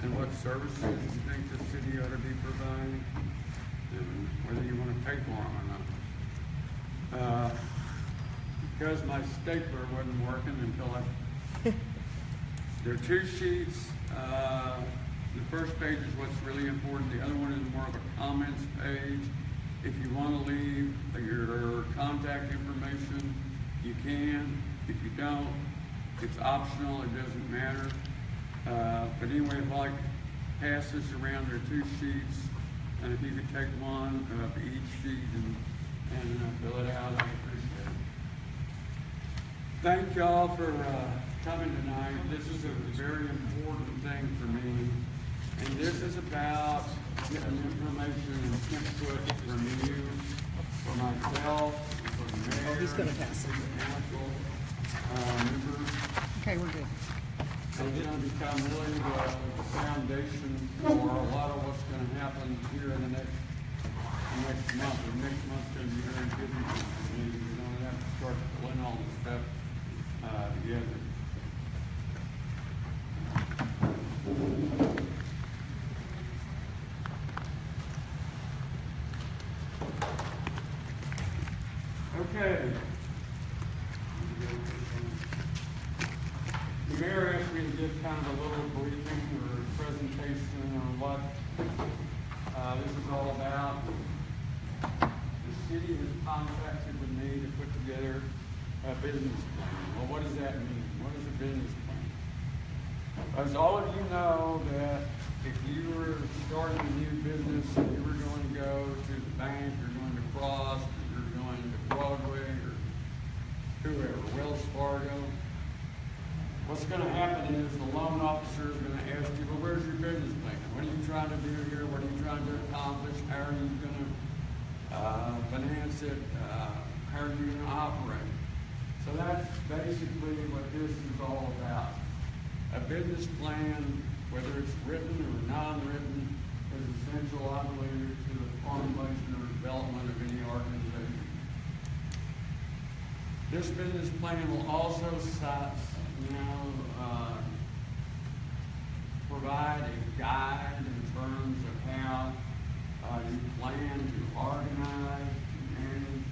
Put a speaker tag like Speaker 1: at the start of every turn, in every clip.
Speaker 1: and what services you think the city ought to be providing, and whether you want to pay for them or not. Because my stapler wasn't working until there are two sheets. The first page is what's really important. The other one is more of a comments page. If you want to leave your contact information, you can. If you don't, it's optional. It doesn't matter. But anyway, if I pass this around, there are two sheets, and if you could take one of each sheet and fill it out, I appreciate it. Thank y'all for coming tonight. This is a very important thing for me. And this is about getting information and input from you, for myself, for the mayor,
Speaker 2: he's gonna pass it.
Speaker 1: for the council members.
Speaker 2: Okay, we're good.
Speaker 1: It's going to become really the foundation for a lot of what's going to happen here in the next month. The next month's going to be very busy for me. We're going to have to start pulling all this stuff together. Okay. The mayor asked me to give kind of a little briefing or presentation on what this is all about. The city has contracted with me to put together a business plan. Well, what does that mean? What is a business plan? As all of you know, that if you were starting a new business and you were going to go to the bank, you're going to Frost, or you're going to Broadway, or whoever, Wells Fargo, what's going to happen is the loan officer is going to ask you, well, where's your business plan? What are you trying to do here? What are you trying to accomplish? How are you going to finance it? How are you going to operate? So that's basically what this is all about. A business plan, whether it's written or non-written, is essential, I believe, to the formulation or development of any organization. This business plan will also provide a guide in terms of how you plan to organize, to manage,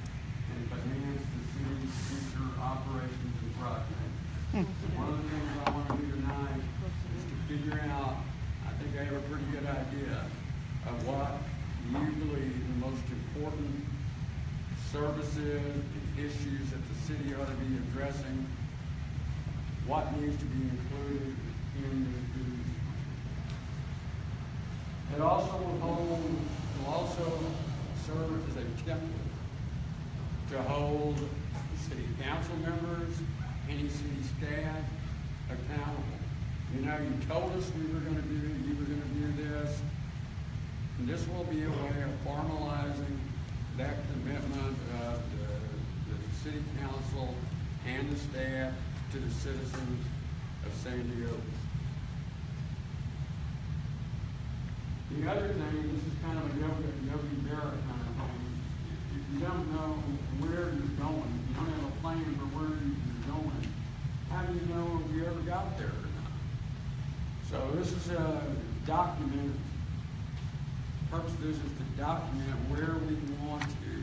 Speaker 1: and finance the city's future operations and projects. One of the things I want to do tonight is to figure out, I think I have a pretty good idea of what you believe the most important services and issues that the city ought to be addressing, what needs to be included in this business plan. It also will serve as a template to hold city council members, any city staff accountable. You know, you told us you were going to do this, and this will be a way of formalizing that commitment of the city council and the staff to the citizens of Sandy Oaks. The other thing, this is kind of a Yogi Berra kind of thing. If you don't know where you're going, if you don't have a plan for where you're going, how do you know if you ever got there or not? So this is a document. The purpose of this is to document where we want to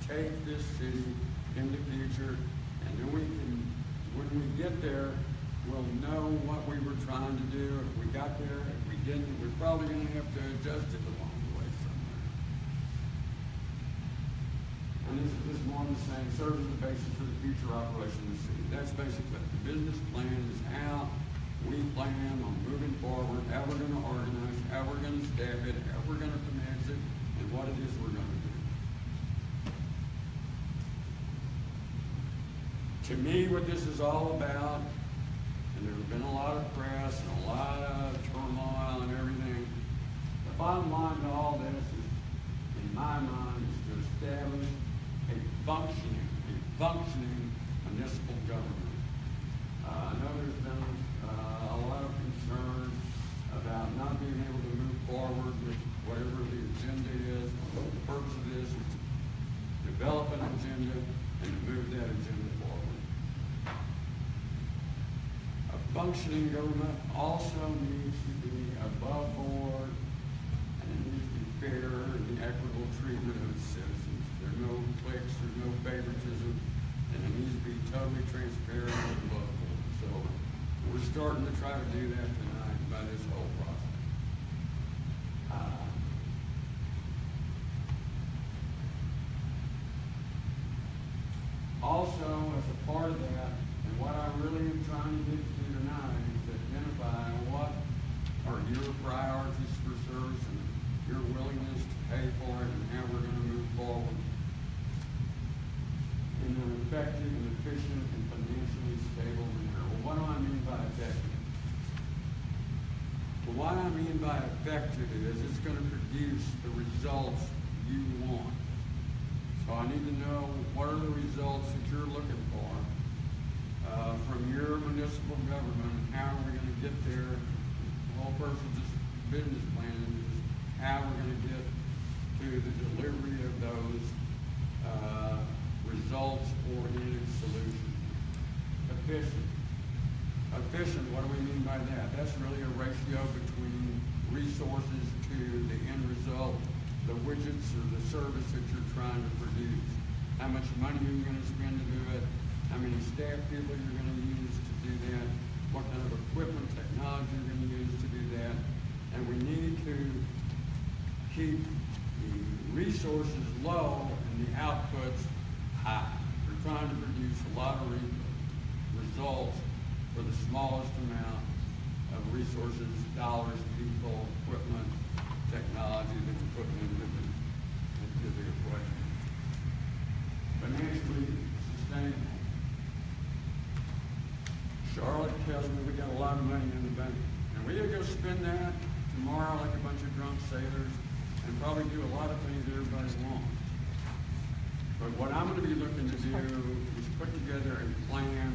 Speaker 1: take this city in the future, and then we can, when we get there, we'll know what we were trying to do. If we got there, if we didn't, we're probably going to have to adjust it along the way somewhere. And this is more than saying serves as the basis for the future operation of the city. That's basically it. The business plan is how we plan on moving forward, how we're going to organize, how we're going to staff it, how we're going to finance it, and what it is we're going to do. To me, what this is all about, and there's been a lot of press and a lot of turmoil and everything, the bottom line to all this is, in my mind, is to establish a functioning municipal government. I know there's been a lot of concern about not being able to move forward with whatever the agenda is. The purpose of this is to develop an agenda and to move that agenda forward. A functioning government also needs to be a totally transparent and local. So we're starting to try to do that tonight by this whole process. Also, as a part of that, and what I really am trying to get to tonight is to identify what are your priorities for service and your willingness to pay for it and how we're going to move forward in an effective and efficient and financially stable manner. Well, what do I mean by effective? Well, what I mean by effective is it's going to produce the results you want. So I need to know what are the results that you're looking for from your municipal government and how are we going to get there. The whole purpose of this business plan is how we're going to get to the delivery of those results-oriented solutions. Efficient. Efficient, what do we mean by that? That's really a ratio between resources to the end result, the widgets or the service that you're trying to produce. How much money are you going to spend to do it? How many staff people you're going to use to do that? What kind of equipment, technology you're going to use to do that? And we need to keep the resources low and the outputs high. We're trying to produce a lot of results for the smallest amount of resources, dollars, people, equipment, technology that we're putting into the equation. Financially sustainable. Charlotte tells me we got a lot of money in the bank. And we gotta go spend that tomorrow like a bunch of drunk sailors and probably do a lot of things everybody wants. But what I'm gonna be looking to do is put together a plan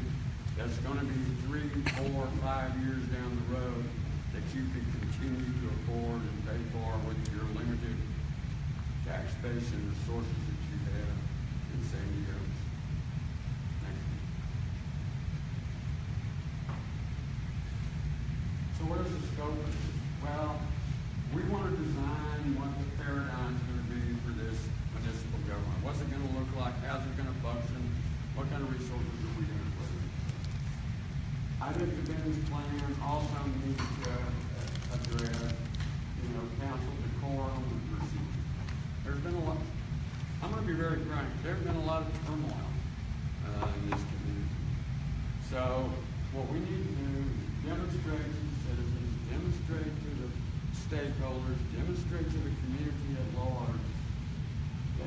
Speaker 1: that's gonna be 3, 4, 5 years down the road that you can continue to afford and pay for with your limited tax base and resources that you have in San Diego. Next. So what is the scope of this? Well, we want to design what the paradigm is going to be for this municipal government. What's it going to look like? How's it going to function? What kind of resources are we going to put in? I think the business plan also needs to address, council decorum and procedure. There's been a lot, I'm going to be very frank, there's been a lot of turmoil in this community. So what we need to do is demonstrate to the citizens, demonstrate to the stakeholders, demonstrate to the community at large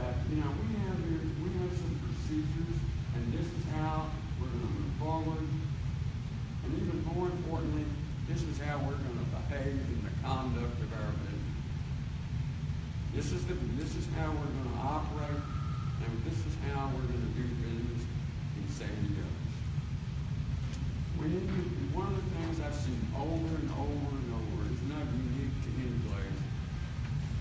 Speaker 1: that, we have some procedures and this is how we're going to move forward. And even more importantly, this is how we're going to behave in the conduct of our business. This is how we're going to operate, and this is how we're going to do business in San Diego. One of the things I've seen over and over and over is not unique to any place.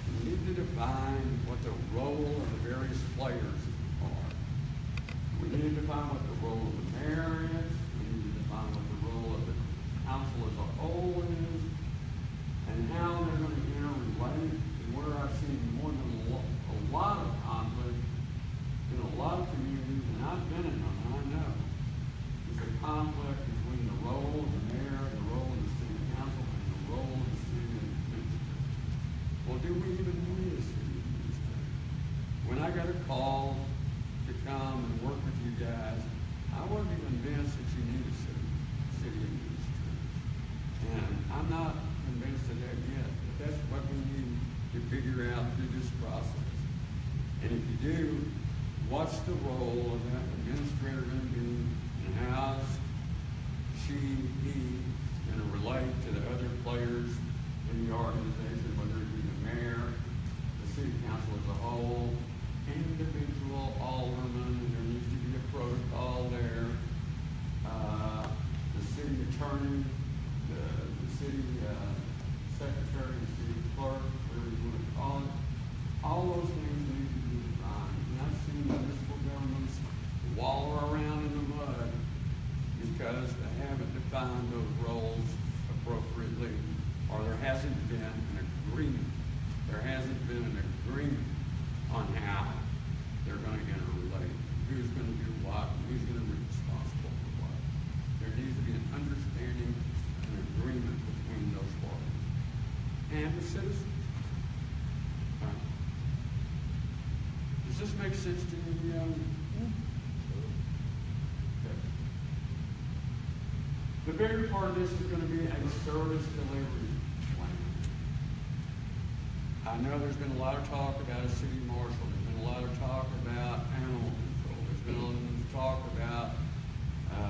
Speaker 1: We need to define what the role of the various players are. We need to define what the role of the mayor is. We need to define what the role of the council as a whole is, and how they're going to interrelate. And where I've seen more than a lot of conflict in a lot of communities, and I've been in them, and I know, is a conflict between the role of the mayor, the role of the city council, and the role of the city administrator. Well, do we even need a city administrator? When I got a call to come and work with you guys, I wasn't even convinced that you need a city administrator. And I'm not convinced of that yet, but that's what we need to figure out through this process. And if you do, what's the role of that administrator going to be, and how's he going to relate to the other players in the organization, whether it be the mayor, the city council as a whole, individual aldermen, and there needs to be a protocol there, the city attorney, the city secretary, the city clerk, whatever you want to call it. All those things need to be defined. And I've seen municipal governments wallow around in the mud because they haven't defined those roles appropriately, or there hasn't been an agreement. There hasn't been an agreement on how they're going to interrelate, who's going to do what, who's going to be responsible. understanding and agreement between those parties and the citizens. Does this make sense to you, young? Okay. The bigger part of this is going to be a service delivery plan. I know there's been a lot of talk about a city marshal. There's been a lot of talk about animal control. There's been a lot of talk about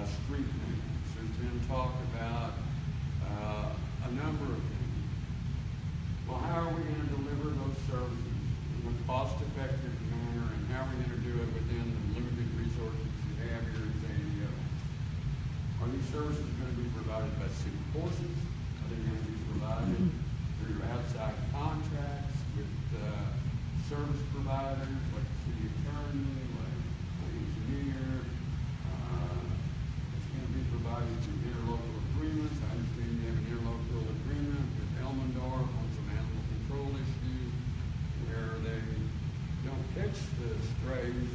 Speaker 1: street maintenance. There's been talk about a number of things. Well, how are we going to deliver those services in a cost-effective manner, and how are we going to do it within the limited resources you have here at ADO? Are these services going to be provided by city forces? Are they going to be provided through outside contracts with service providers like the city attorney, like the engineer? It's going to be provided through interlocal agreements. I understand you have an interlocal agreement with Elmendorf on some animal control issues where they don't catch the strays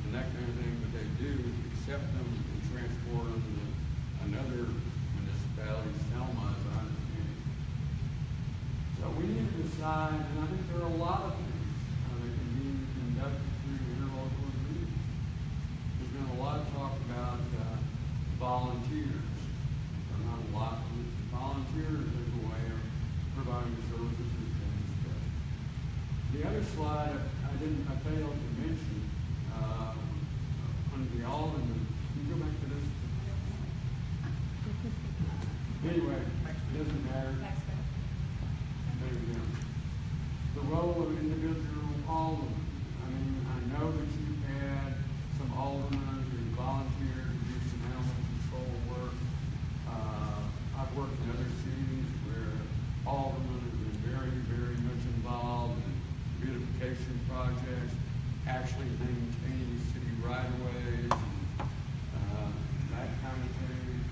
Speaker 1: and that kind of thing, but they do accept them and transport them to another municipality, Selma, as I understand it. So we need to decide, and I think there are a lot of things that can be conducted through interlocal agreements. There's been a lot of talk about volunteers. There are not a lot of volunteers as a way of providing services and things. But the other slide I failed to mention under the Alderman. Can you go back to this? Anyway, it doesn't matter. There you go. The role of individual aldermen. I mean, I know that you've had some aldermen who volunteer to do some animal control work. I've worked in other cities where aldermen have been very, very much involved in beautification projects, actually maintaining city right-of-ways, that kind of thing.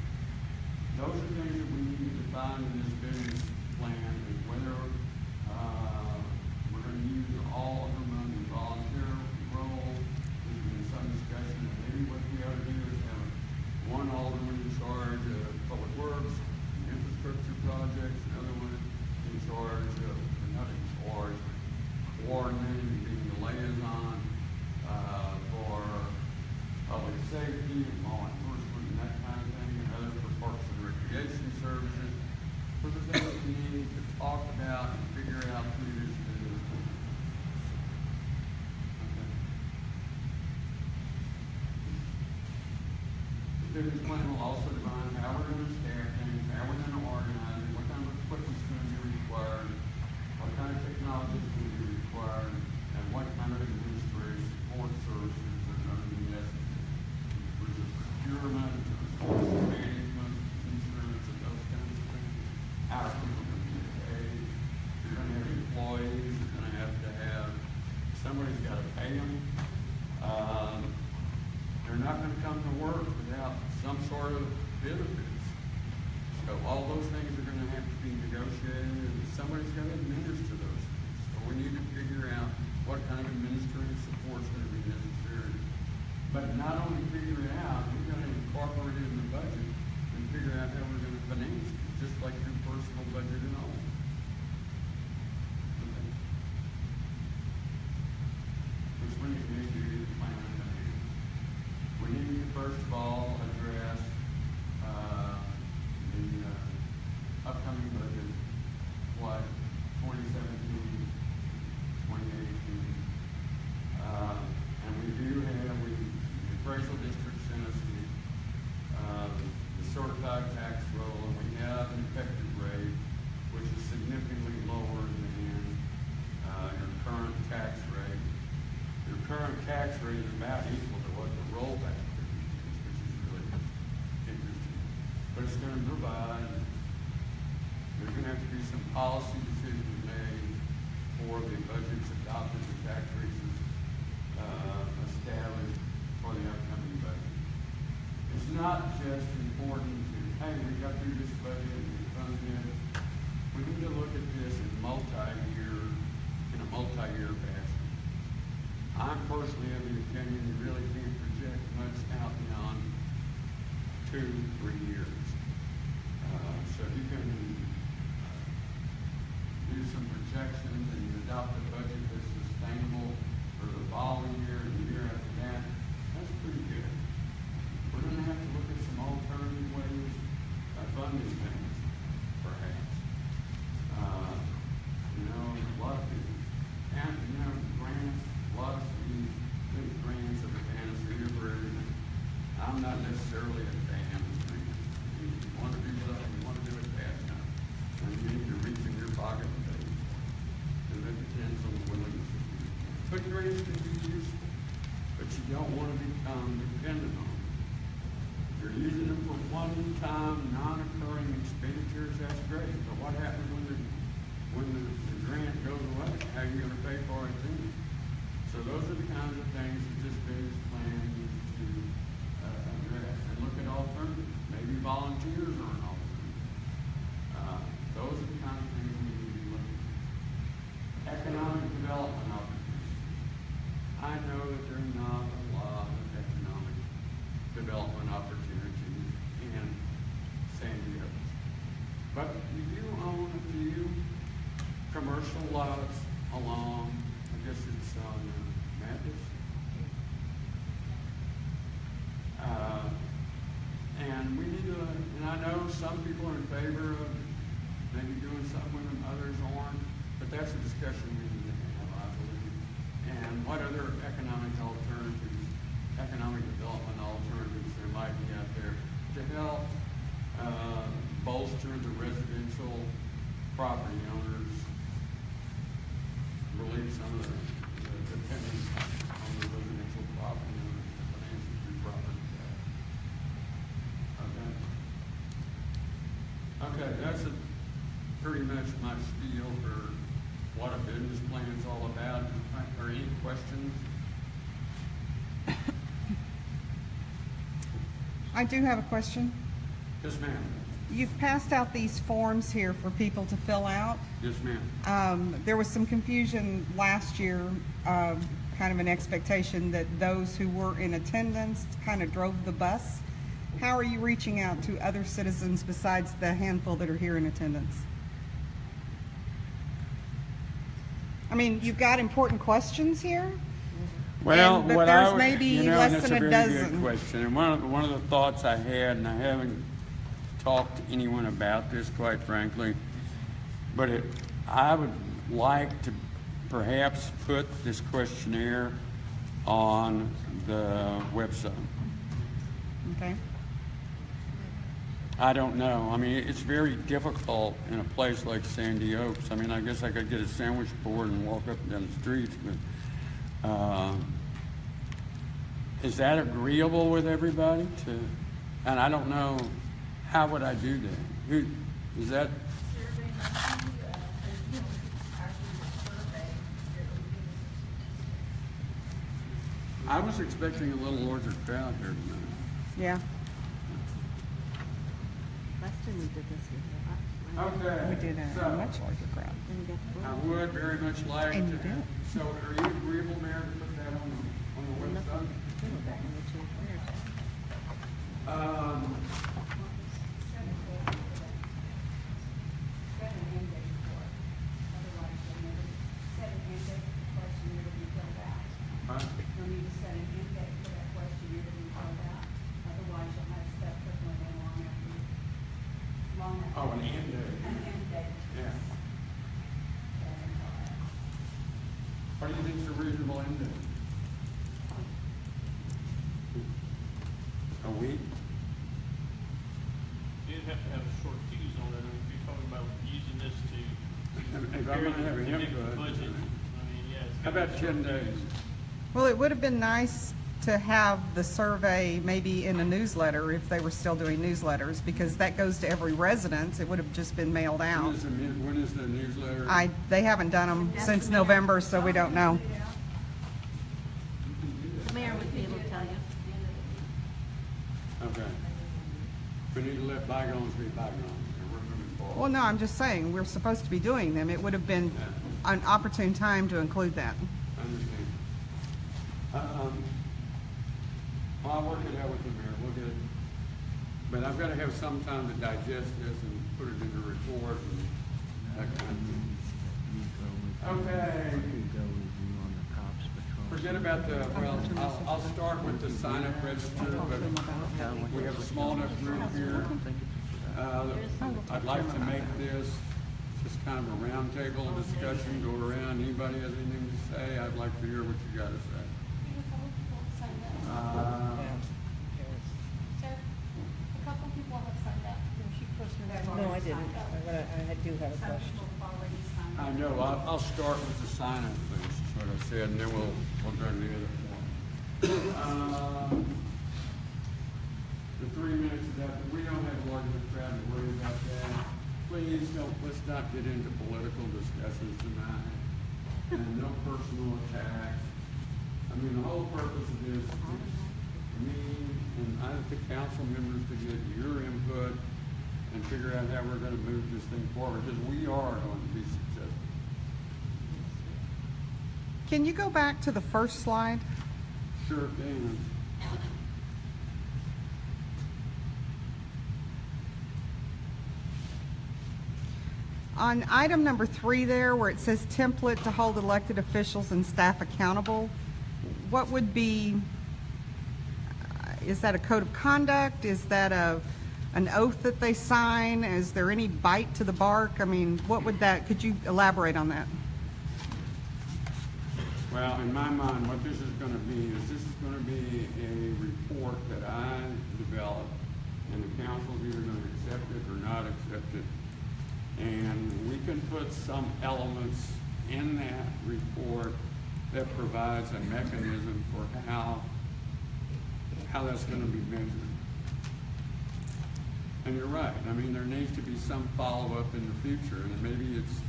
Speaker 1: Those are things that we need to define in this business plan, is whether we're going to use all of the money in volunteer role. There's been some discussion that maybe what we ought to do is have one alderman in charge of public works, infrastructure projects, another one in charge of, not in charge, but coordinating, being the liaison for public safety and law enforcement and that kind of thing, and other for parks and recreation services. For the things we need to talk about and figure out through this business plan. Okay. The business plan will also define how we're going to staff things, how we're going to organize it, what kind of equipment is going to be required, what kind of technology is going to be required, and what kind of administrative support services are going to be necessary. For the procurement, resource management, insurance, and those kinds of things. How are people going to be paid? You're going to have employees, you're going to have, somebody's got to pay them. They're not going to come to work without some sort of benefits. So all those things are going to have to be negotiated, and somebody's going to administer those things. So we need to figure out what kind of administrative support is going to be necessary. But not only figure it out, we're going to incorporate it in the budget and figure out how we're going to finance it, just like your personal budget and all. Okay. Which brings me to the plan of finance. We need to first of all address the upcoming budget, what, 2017, 2018. And we do have, the appraisal district sent us the certified tax roll, and we have an effective rate, which is significantly lower than your current tax rate. Your current tax rate is about equal to what the rollback rate is, which is really interesting. But it's going to provide, there's going to have to be some policy decisions made for the budgets adopted, the tax rates established for the upcoming budget. It's not just important to, hey, we got through this budget and we funded it. We need to look at this in a multi-year fashion. I'm personally of the opinion you really can't project much out beyond 2-3 years. so you can do some projections and you adopt a budget that's sustainable for the following year and the year after that, that's pretty good. We're gonna have to look at some alternative ways of funding things, perhaps. A lot of people, and, grants, a lot of these grants are the panacea for everything. I'm not necessarily a fan of grants. If you want to do something, you want to do it fast enough. And you need to reach in your pocket and pay. And that depends on the willingness of you. But grants can be useful, but you don't want to become dependent on them. If you're using them for one-time, non-occurring expenditures, that's great. But what happens when the grant goes away? How are you going to pay for it then? So those are the kinds of things that this business plan needs to address. And look at alternatives. Maybe volunteers are an alternative. Those are the kind of things we need to be looking at. Economic development opportunities. I know that there are not a lot of economic development opportunities in San Diego. But you do own a few commercial lots along, I guess it's on Mathis. And we need to, and I know some people are in favor of maybe doing something with them, others aren't, but that's a discussion we need to have, I believe. And what other economic alternatives, economic development alternatives there might be out there to help bolster the residential property owners, relieve some of the dependence on the residential property owners, financing through property tax. Okay, that's pretty much my spiel for what a business plan is all about. Are any questions?
Speaker 2: I do have a question.
Speaker 1: Yes, ma'am.
Speaker 2: You've passed out these forms here for people to fill out.
Speaker 1: Yes, ma'am.
Speaker 2: There was some confusion last year, kind of an expectation that those who were in attendance kind of drove the bus. How are you reaching out to other citizens besides the handful that are here in attendance? I mean, you've got important questions here.
Speaker 1: Well,
Speaker 2: but
Speaker 1: what
Speaker 2: there's
Speaker 1: I would,
Speaker 2: maybe
Speaker 1: and
Speaker 2: less
Speaker 1: that's
Speaker 2: than
Speaker 1: a
Speaker 2: a
Speaker 1: very
Speaker 2: dozen.
Speaker 1: good question. And one of the thoughts I had, and I haven't talked to anyone about this, quite frankly, but I would like to perhaps put this questionnaire on the website.
Speaker 2: Okay.
Speaker 1: I don't know. I mean, it's very difficult in a place like Sandy Oaks. I mean, I guess I could get a sandwich board and walk up and down the streets, but is that agreeable with everybody? And I don't know, how would I do that? Who is that? I was expecting a little larger crowd here tonight.
Speaker 2: Yeah.
Speaker 3: Last time we did this,
Speaker 1: Okay.
Speaker 2: We did a
Speaker 1: so,
Speaker 2: much larger crowd.
Speaker 1: I would very much like
Speaker 2: And you
Speaker 1: to.
Speaker 2: did.
Speaker 1: So, are you agreeable, Mayor, to put that on the website? Oh, an end date. Yeah. What do you think is a reasonable end date? A week?
Speaker 4: You'd have to have a short fuse on it, if you're talking about using this to
Speaker 1: If I'm gonna have an
Speaker 4: predict the
Speaker 1: input.
Speaker 4: budget. I mean, yeah. it's
Speaker 1: How
Speaker 4: gotta
Speaker 1: about
Speaker 4: be
Speaker 1: 10
Speaker 4: short
Speaker 1: days?
Speaker 4: fuse.
Speaker 2: Well, it would have been nice to have the survey maybe in a newsletter if they were still doing newsletters, because that goes to every resident. It would have just been mailed out.
Speaker 1: When is the newsletter?
Speaker 2: They haven't done them since November, so we don't know.
Speaker 3: The mayor would be able to tell you.
Speaker 1: Okay. We need to let bygones be bygones, and we're moving forward.
Speaker 2: Well, no, I'm just saying, we're supposed to be doing them. It would have been an opportune time to include that.
Speaker 1: I understand. I'll work it out with the mayor. We'll get it But I've gotta have some time to digest this and put it in the report and that kind of thing. Okay. Forget about the, well, I'll start with the sign-up register, but we have a small enough group here. I'd like to make this just kind of a roundtable discussion, go around. Anybody has anything to say? I'd like to hear what you gotta say.
Speaker 5: Sir, a couple people have signed up.
Speaker 6: No, I didn't, but I do have a question.
Speaker 1: I know, I'll start with the sign-up list, is what I said, and then we'll go to the other one. The 3 minutes is up, we don't have a large enough crowd to worry about that. Please let's not get into political discussions tonight, and no personal attacks. I mean, the whole purpose of this is me and the council members to get your input and figure out how we're gonna move this thing forward, because we are going to be successful.
Speaker 2: Can you go back to the first slide?
Speaker 1: Sure can.
Speaker 2: On item number 3 there, where it says template to hold elected officials and staff accountable, what would be, is that a code of conduct? Is that an oath that they sign? Is there any bite to the bark? I mean, what would that, could you elaborate on that?
Speaker 1: Well, in my mind, what this is gonna be is this is gonna be a report that I develop, and the council's either gonna accept it or not accept it. And we can put some elements in that report that provides a mechanism for how that's gonna be measured. And you're right, I mean, there needs to be some follow-up in the future, and maybe it's,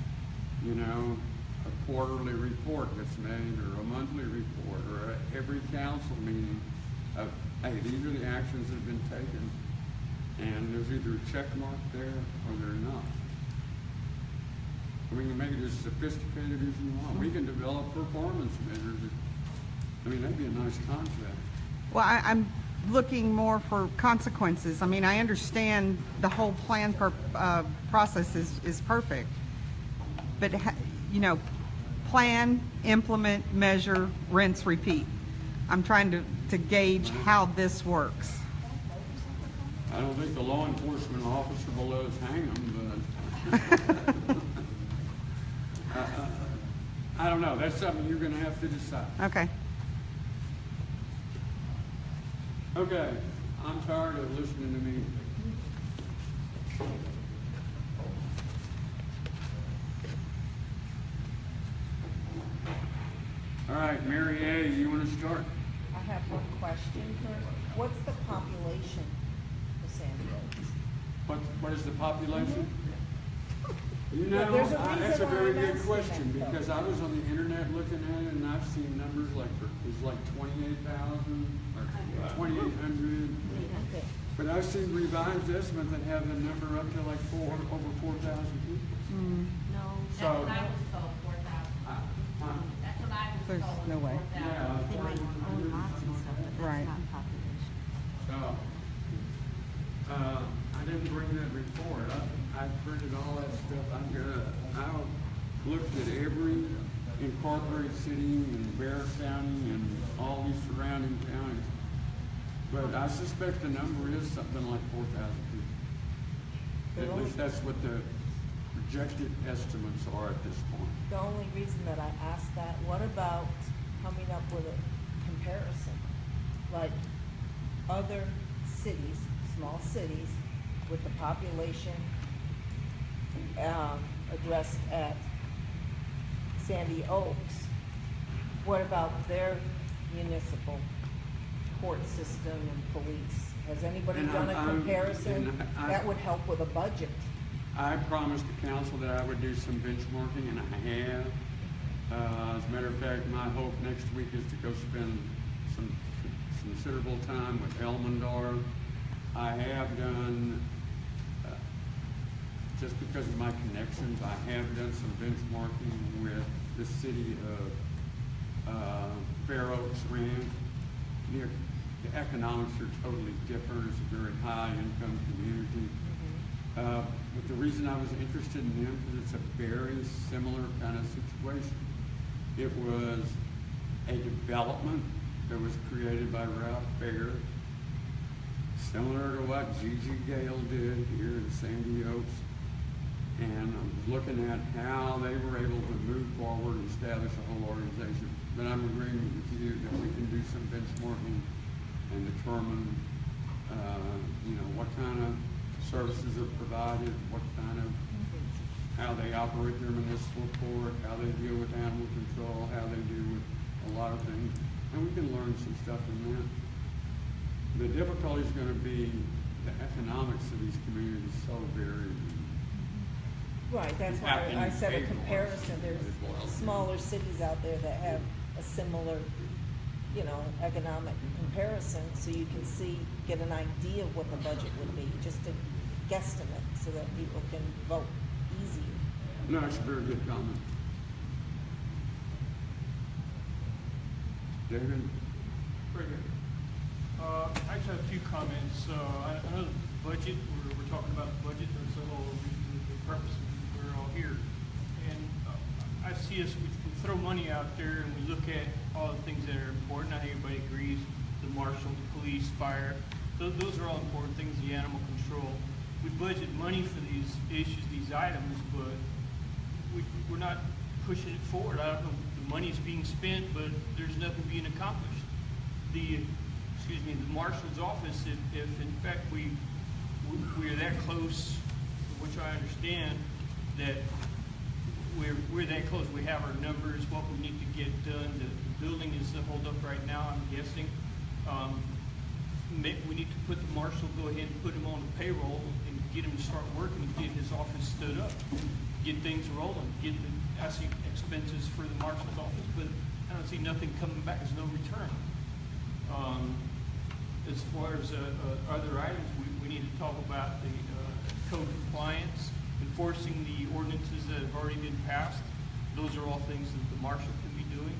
Speaker 1: you know, a quarterly report that's made, or a monthly report, or every council meeting of, hey, these are the actions that have been taken, and there's either a check mark there or there's not. We can make it as sophisticated as you want. We can develop performance measures. I mean, that'd be a nice concept.
Speaker 2: Well, I'm looking more for consequences. I mean, I understand the whole plan process is perfect, but you know, plan, implement, measure, rinse, repeat. I'm trying to gauge how this works.
Speaker 1: I don't think the law enforcement officer will let us hang them, but I don't know. That's something you're going to have to decide.
Speaker 2: Okay.
Speaker 1: Okay, I'm tired of listening to me. All right, Mary A., you want to start?
Speaker 6: I have one question first. What's the population of Sandy Oaks?
Speaker 1: What is the population? You know,
Speaker 6: Yeah, there's a reason
Speaker 1: that's a
Speaker 6: why
Speaker 1: very
Speaker 6: I'm
Speaker 1: good
Speaker 6: asking
Speaker 1: question,
Speaker 6: that, though.
Speaker 1: because I was on the internet looking at it, and I've seen numbers like, it's like 28,000 or 2,800.
Speaker 6: Okay.
Speaker 1: But I've seen revised estimates that have the number up to like over 4,000 people.
Speaker 3: No,
Speaker 5: That's
Speaker 1: So,
Speaker 5: what I was told, 4,000. That's what I was
Speaker 2: There's
Speaker 5: told.
Speaker 2: no way.
Speaker 5: 4,000.
Speaker 1: yeah,
Speaker 3: they might own lots and stuff, but
Speaker 2: Right.
Speaker 3: that's not population.
Speaker 1: so, I didn't bring that report. I printed all that stuff. I looked at every incorporated city in Bear County and all these surrounding counties. But I suspect the number is something like 4,000 people. At least that's what the projected estimates are at this point.
Speaker 6: The only reason that I asked that, what about coming up with a comparison? Like other cities, small cities, with the population addressed at Sandy Oaks, what about their municipal court system and police? Has anybody
Speaker 1: And
Speaker 6: done a
Speaker 1: I'm-
Speaker 6: comparison?
Speaker 1: and I-
Speaker 6: That would help with a budget.
Speaker 1: I promised the council that I would do some benchmarking, and I have. As a matter of fact, my hope next week is to go spend some considerable time with Elmendorf. I have done, just because of my connections, I have done some benchmarking with the city of Fair Oaks Ranch. the economics are totally different. It's a very high-income community. But the reason I was interested in them is it's a very similar kind of situation. It was a development that was created by Ralph Baer, similar to what Gigi Gale did here in Sandy Oaks. And I was looking at how they were able to move forward and establish a whole organization. But I'm agreeing with you that we can do some benchmarking and determine, what kind of services are provided, what kind of, how they operate their municipal court, how they deal with animal control, how they deal with a lot of things. And we can learn some stuff from that. The difficulty is going to be the economics of these communities so varied.
Speaker 6: Right, that's why I said a comparison. There's smaller cities out there that have a similar, economic comparison, so you can get an idea of what the budget would be, just a guesstimate, so that people can vote easier.
Speaker 1: No, that's a very good comment. David?
Speaker 4: Very good. I just have a few comments. I know the budget, we're talking about the budget, that's the whole the purpose of we're all here. And I see us, we throw money out there and we look at all the things that are important. I think everybody agrees, the marshal, the police, fire, those are all important things, the animal control. We budget money for these issues, these items, but we're not pushing it forward. I don't know, the money's being spent, but there's nothing being accomplished. The marshal's office, if in fact we are that close, which I understand, that we're that close, we have our numbers, what we need to get done, the building is hold up right now, I'm guessing. We need to put the marshal, go ahead and put him on the payroll and get him to start working and get his office stood up, get things rolling, I see expenses for the marshal's office, but I don't see nothing coming back, there's no return. As far as other items, we need to talk about the code compliance, enforcing the ordinances that have already been passed. Those are all things that the marshal can be doing.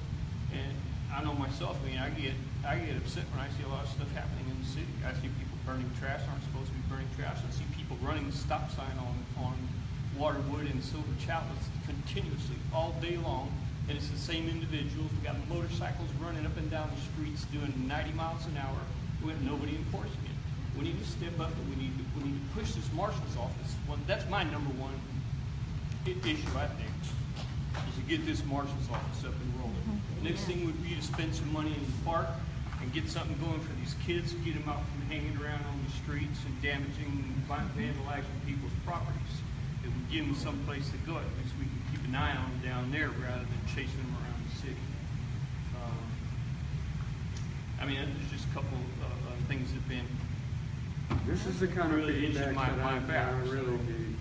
Speaker 4: And I know myself, I get upset when I see a lot of stuff happening in the city. I see people burning trash, aren't supposed to be burning trash. I see people running the stop sign on Waterwood and Silver Chalice continuously all day long. And it's the same individuals. We got motorcycles running up and down the streets doing 90 miles an hour with nobody enforcing it. We need to step up and we need to push this marshal's office. That's my number one issue, I think, is to get this marshal's office up and rolling. Next thing would be to spend some money in the park and get something going for these kids, get them out from hanging around on the streets and damaging, vandalizing people's properties. It would give them some place to go. At least we can keep an eye on them down there rather than chasing them around the city. There's just a couple of things that have been
Speaker 1: This is the kind of
Speaker 4: really
Speaker 1: feedback
Speaker 4: itching
Speaker 1: that I
Speaker 4: back.
Speaker 1: really need.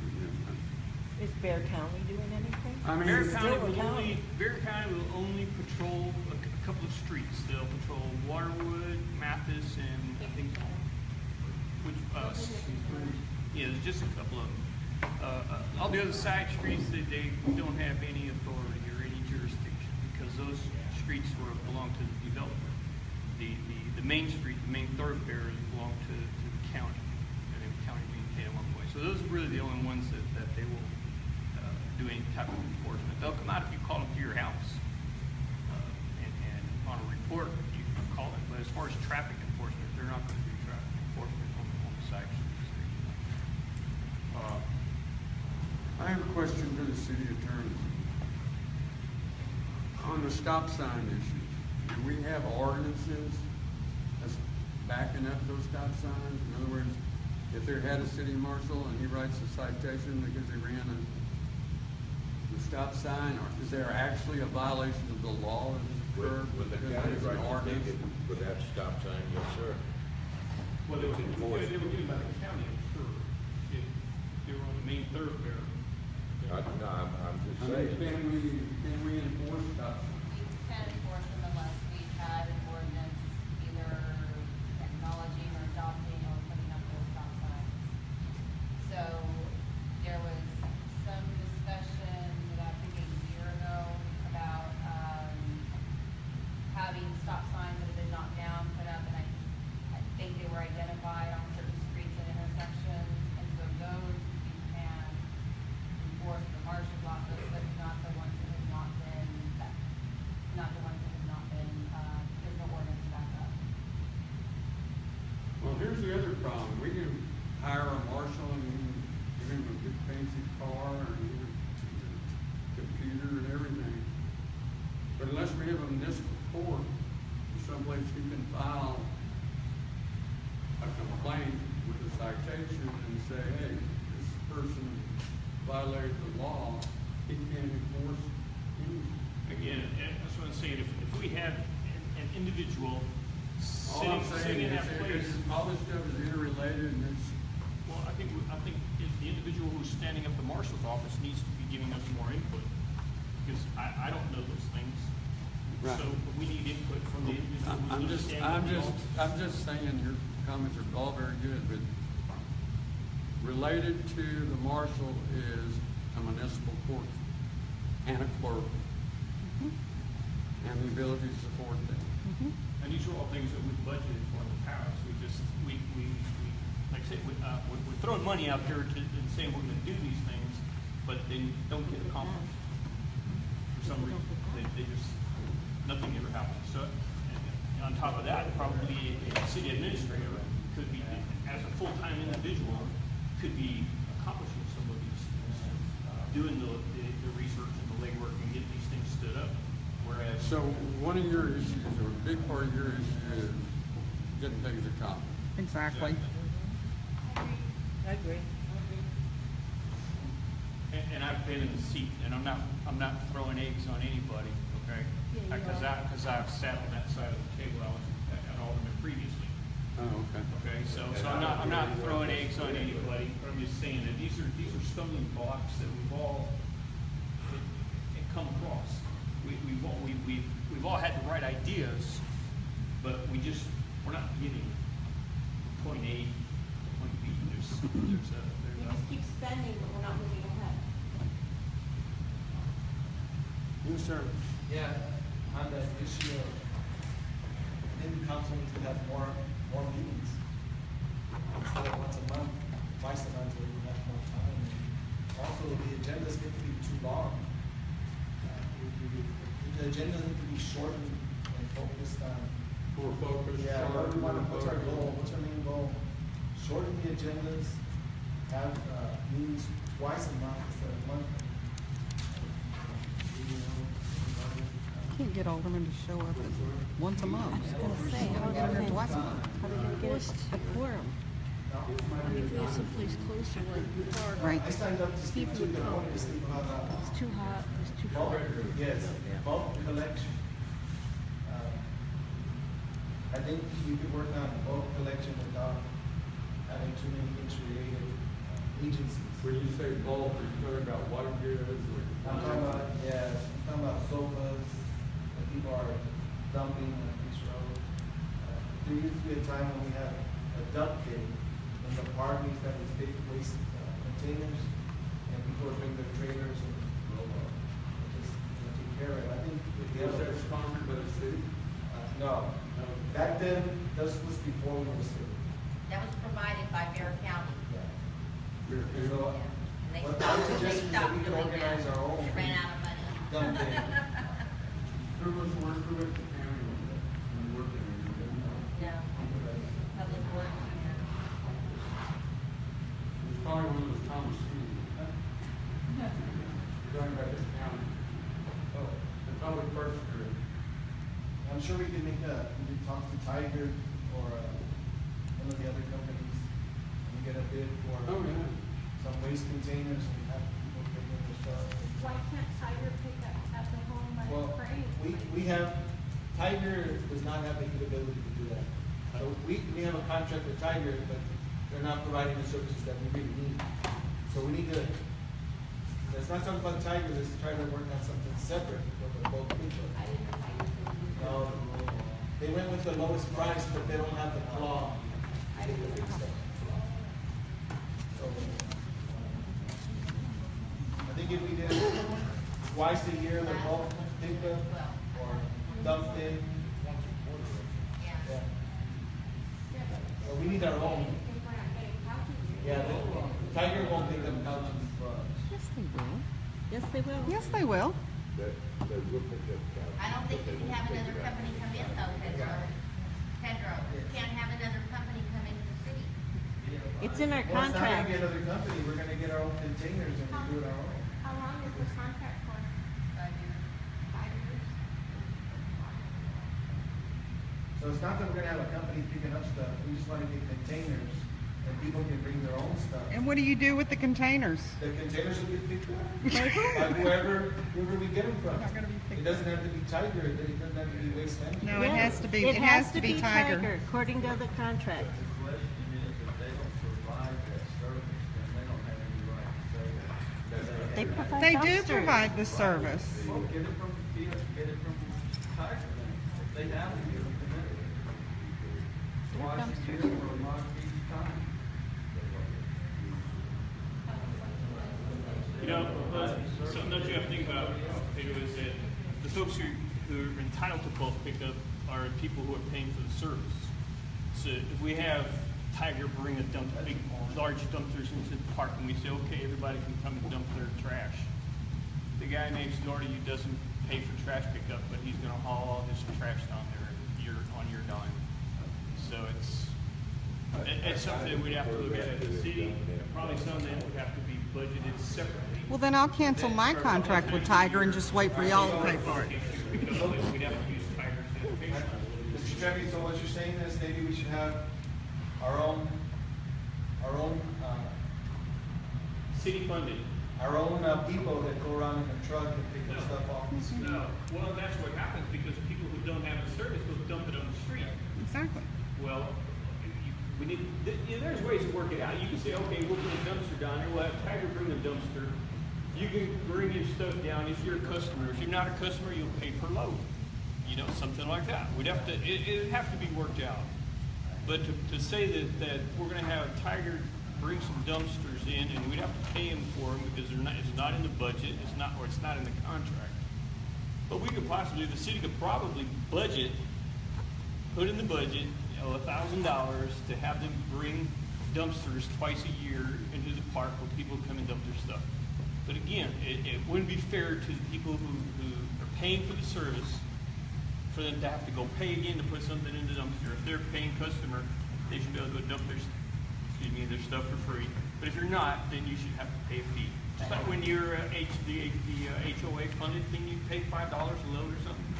Speaker 6: Is Bear County doing anything?
Speaker 1: I mean,
Speaker 4: Bear
Speaker 1: it's
Speaker 4: County
Speaker 6: still a county.
Speaker 4: Bear County will only patrol a couple of streets. They'll patrol Waterwood, Mathis, and I think there's just a couple of them. All the other side streets, they don't have any authority or any jurisdiction because those streets belong to the developer. The main street, the main thoroughfare belong to the county, and the county maintain them one way. So those are really the only ones that they will do any type of enforcement. They'll come out if you call them to your house, and on a report you can call it. But as far as traffic enforcement, they're not going to do traffic enforcement on the side streets.
Speaker 1: I have a question for the city attorney. On the stop sign issue, do we have ordinances that's backing up those stop signs? In other words, if there had a city marshal and he writes a citation because they ran the stop sign, or is there actually a violation of the law that has occurred?
Speaker 7: With the
Speaker 1: because
Speaker 7: county
Speaker 1: there's an
Speaker 7: right to
Speaker 1: ordinance?
Speaker 7: take it without stop sign, yes, sir.
Speaker 4: Well, they
Speaker 7: It's enforced.
Speaker 4: would do it by the county, I'm sure, if they were on the main thoroughfare.
Speaker 7: No, I'm just
Speaker 1: I mean,
Speaker 7: saying.
Speaker 1: can we enforce stop signs?
Speaker 5: We can enforce them unless we had an ordinance either acknowledging or adopting or putting up those stop signs. So there was some discussion, I think a year ago, about having stop signs that have been knocked down, put up, and
Speaker 1: place he can file a complaint with a citation and say, hey, this person violated the law, he can't enforce anything.
Speaker 4: Again, that's what I'm saying, if we have an individual
Speaker 1: All I'm
Speaker 4: sitting
Speaker 1: saying
Speaker 4: in
Speaker 1: is,
Speaker 4: that place.
Speaker 1: all this stuff is interrelated and it's,
Speaker 4: Well, I think if the individual who's standing up the marshal's office needs to be giving us more input, because I don't know those things.
Speaker 1: Right.
Speaker 4: So we need input from the individual
Speaker 1: I'm
Speaker 4: who's
Speaker 1: just,
Speaker 4: standing up
Speaker 1: I'm
Speaker 4: the
Speaker 1: just,
Speaker 4: office.
Speaker 1: I'm just saying your comments are all very good, but related to the marshal is a municipal court and a clerk and the ability to support them.
Speaker 4: And these are all things that we've budgeted for in the past. We like I said, we're throwing money out there and saying we're gonna do these things, but they don't get accomplished. For some reason, they just, nothing ever happens. So, and on top of that, probably a city administrator could be, as a full-time individual, could be accomplishing some of these things, doing the research and the legwork and getting these things stood up. Whereas,
Speaker 1: So one of your issues, or a big part of your issue is getting things accomplished.
Speaker 2: Exactly.
Speaker 6: I agree.
Speaker 4: and I've been in the seat, and I'm not throwing eggs on anybody, okay?
Speaker 6: Yeah, you
Speaker 4: Because I've sat on that side of the table, I was an alderman previously,
Speaker 1: Oh, okay.
Speaker 4: okay? So I'm not throwing eggs on anybody, but I'm just saying that these are stumbling blocks that we've all come across. We've all had the right ideas, but we're not getting point A to point B.
Speaker 3: We just keep spending, but we're not moving ahead.
Speaker 1: Yes, sir.
Speaker 8: Yeah, on the issue of, maybe council needs to have more meetings. Instead of once a month, twice a month, where you have more time. Also, the agendas get to be too long. The agendas need to be shortened and focused on.
Speaker 1: More focused.
Speaker 8: Yeah, what we want, what's our
Speaker 1: focused.
Speaker 8: goal, what's our main goal? Shorten the agendas, have, meetings twice a month instead of monthly.
Speaker 2: Can't get aldermen to show up once a month.
Speaker 3: Say,
Speaker 2: Gotta get them here twice a month.
Speaker 3: How are they gonna get a quorum? I mean, if we have someplace closer, like park,
Speaker 2: Right.
Speaker 8: I signed up to speak to the point to speak about,
Speaker 3: it's too hot, it's too
Speaker 8: bulk,
Speaker 3: far.
Speaker 8: yes, bulk collection. I think we could work on bulk collection without having too many interrelated agencies.
Speaker 1: When you say bulk, are you talking about white goods or?
Speaker 8: I'm talking about, yeah, I'm talking about sofas that people are dumping on Beach Road. There used to be a time when we had a dump day in the park, we used to have these big waste containers, and people would bring their trailers and just take care of it. I think if the
Speaker 1: Was that
Speaker 8: other,
Speaker 1: sponsored by the city?
Speaker 8: no, back then, this was before we were city.
Speaker 5: That was provided by Bear County.
Speaker 8: Yeah.
Speaker 1: We're-
Speaker 8: So,
Speaker 5: And they
Speaker 8: what
Speaker 5: stopped-
Speaker 8: I'm suggesting is that we
Speaker 5: they
Speaker 8: can
Speaker 5: stopped
Speaker 8: organize
Speaker 5: doing that.
Speaker 8: our own.
Speaker 5: They ran out of money.
Speaker 8: Dump day.
Speaker 1: Who was the county with that? When you worked in it?
Speaker 5: No, public works.
Speaker 1: It was probably one of those Thomas Stevens. You're talking about this county,
Speaker 8: Oh.
Speaker 1: the public works group.
Speaker 8: I'm sure we can we can talk to Tiger or one of the other companies and get a bid for
Speaker 1: Oh, yeah.
Speaker 8: some waste containers and have people bring in their stuff.
Speaker 9: Why can't Tiger pick up at the home by
Speaker 8: Well,
Speaker 9: the crane?
Speaker 8: we have, Tiger does not have the capability to do that. So we have a contract with Tiger, but they're not providing the services that we really need. So we need to, let's not talk about Tiger, let's try to work on something separate for the bulk people.
Speaker 9: I didn't know Tiger could do
Speaker 8: No, they went with the lowest price, but they don't have the claw.
Speaker 9: I didn't know.
Speaker 8: So, I think if we did it twice a year, the bulk pickup or dump day, yeah. But we need our own.
Speaker 9: If we're not getting couches.
Speaker 8: Yeah, Tiger won't pick up couches for us.
Speaker 3: Yes, they will. Yes, they will.
Speaker 2: Yes, they will.
Speaker 7: That will pick up couch.
Speaker 5: I don't think you can have another company come in though, Pedro. Pedro, you can't have another company come into the city.
Speaker 3: It's in our
Speaker 8: Well, it's not gonna
Speaker 3: contract.
Speaker 8: be another company, we're gonna get our own containers and we do it our own.
Speaker 9: How long is the contract for? 5 years.
Speaker 8: So So it's not that we're gonna have a company picking up stuff, we just wanna get containers, and people can bring their own stuff.
Speaker 2: And what do you do with the containers?
Speaker 8: The containers will get picked up by whoever we get them from.
Speaker 2: Not gonna be picked
Speaker 8: It doesn't have to be Tiger, it doesn't have to be Waste Management.
Speaker 2: No, it has to be, it has to be Tiger.
Speaker 3: According to the contract.
Speaker 10: The question is, if they don't provide that service, then they don't have any right to say that.
Speaker 3: They provide
Speaker 2: They do
Speaker 3: dumpsters.
Speaker 2: provide the service.
Speaker 10: Well, get it from Tiger then. If they have to give them to them. Twice a year for a lot of each time.
Speaker 4: You know, something that you have to think about, Pedro, is that the folks who are entitled to bulk pickup are people who are paying for the service. So if we have Tiger bring big, large dumpsters into the park and we say, okay, everybody can come and dump their trash. The guy next door to you doesn't pay for trash pickup, but he's gonna haul all his trash down there on your dime. So it's something that we'd have to look at as a city, probably something that would have to be budgeted separately.
Speaker 2: Well, then I'll cancel my contract with Tiger and just wait for y'all to pay for it.
Speaker 4: We'd have to use Tiger's dedication.
Speaker 8: Mr. Chairman, so what you're saying is maybe we should have our own,
Speaker 4: City funded.
Speaker 8: people that go around in the truck and pick the stuff off the street.
Speaker 4: No, well, that's what happens because people who don't have a service will dump it on the street.
Speaker 2: Exactly.
Speaker 4: Well, we need, there's ways to work it out. You can say, okay, we'll put a dumpster down here, we'll have Tiger bring a dumpster. You can bring your stuff down if you're a customer. If you're not a customer, you'll pay per load. You know, something like that. We'd have to, it'd have to be worked out. But to say that we're gonna have Tiger bring some dumpsters in and we'd have to pay them for them because it's not in the budget, it's not in the contract. But we could possibly, the city could probably budget, put in the budget, $1,000 to have them bring dumpsters twice a year into the park where people come and dump their stuff. But again, it wouldn't be fair to the people who are paying for the service for them to have to go pay again to put something in the dumpster. If they're a paying customer, they should be able to go dump their stuff for free. But if you're not, then you should have to pay a fee. Just like when you're the HOA funded thing, you pay $5 a load or something.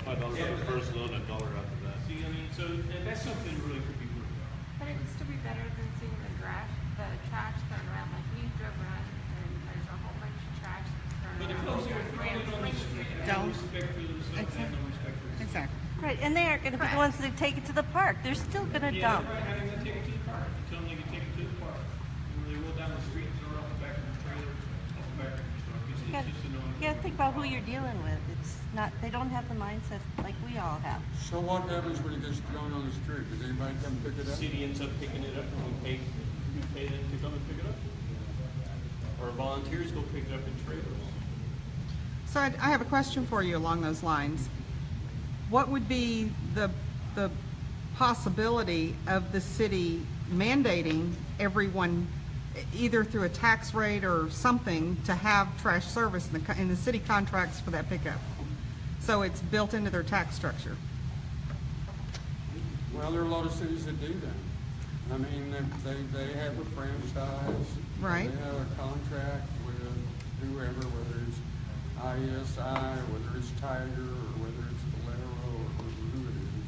Speaker 11: $5 on the first load and $1 after that.
Speaker 4: See, I mean, so that's something that really could be worked out.
Speaker 9: But it would still be better than seeing the trash thrown around, like we drove around and there's a whole bunch of trash that's thrown
Speaker 4: But if
Speaker 9: around.
Speaker 4: those are thrown on the street, have
Speaker 2: Don't.
Speaker 4: no respect for themselves, have no respect for us.
Speaker 2: Exactly.
Speaker 3: Right, and they aren't gonna be the ones that take it to the park. They're still gonna
Speaker 4: Yeah,
Speaker 3: dump.
Speaker 4: right, having them take it to the park, tell them they can take it to the park. When they roll down the street, throw it off the back of the trailer, off the back of the truck. It's just annoying.
Speaker 3: You gotta think about who you're dealing with. It's not, they don't have the mindset like we all have.
Speaker 1: So what happens when it gets thrown on the street? Does anybody come pick it
Speaker 4: The
Speaker 1: up?
Speaker 4: city ends up picking it up and we pay them to come and pick it up. Or volunteers go pick it up in trailers.
Speaker 2: So I have a question for you along those lines. What would be the possibility of the city mandating everyone, either through a tax rate or something, to have trash service in the city contracts for that pickup? So it's built into their tax structure.
Speaker 1: Well, there are a lot of cities that do that. I mean, they have a franchise.
Speaker 2: Right.
Speaker 1: They have a contract with whoever, whether it's ISI, or whether it's Tiger, or whether it's Valero, or who it is.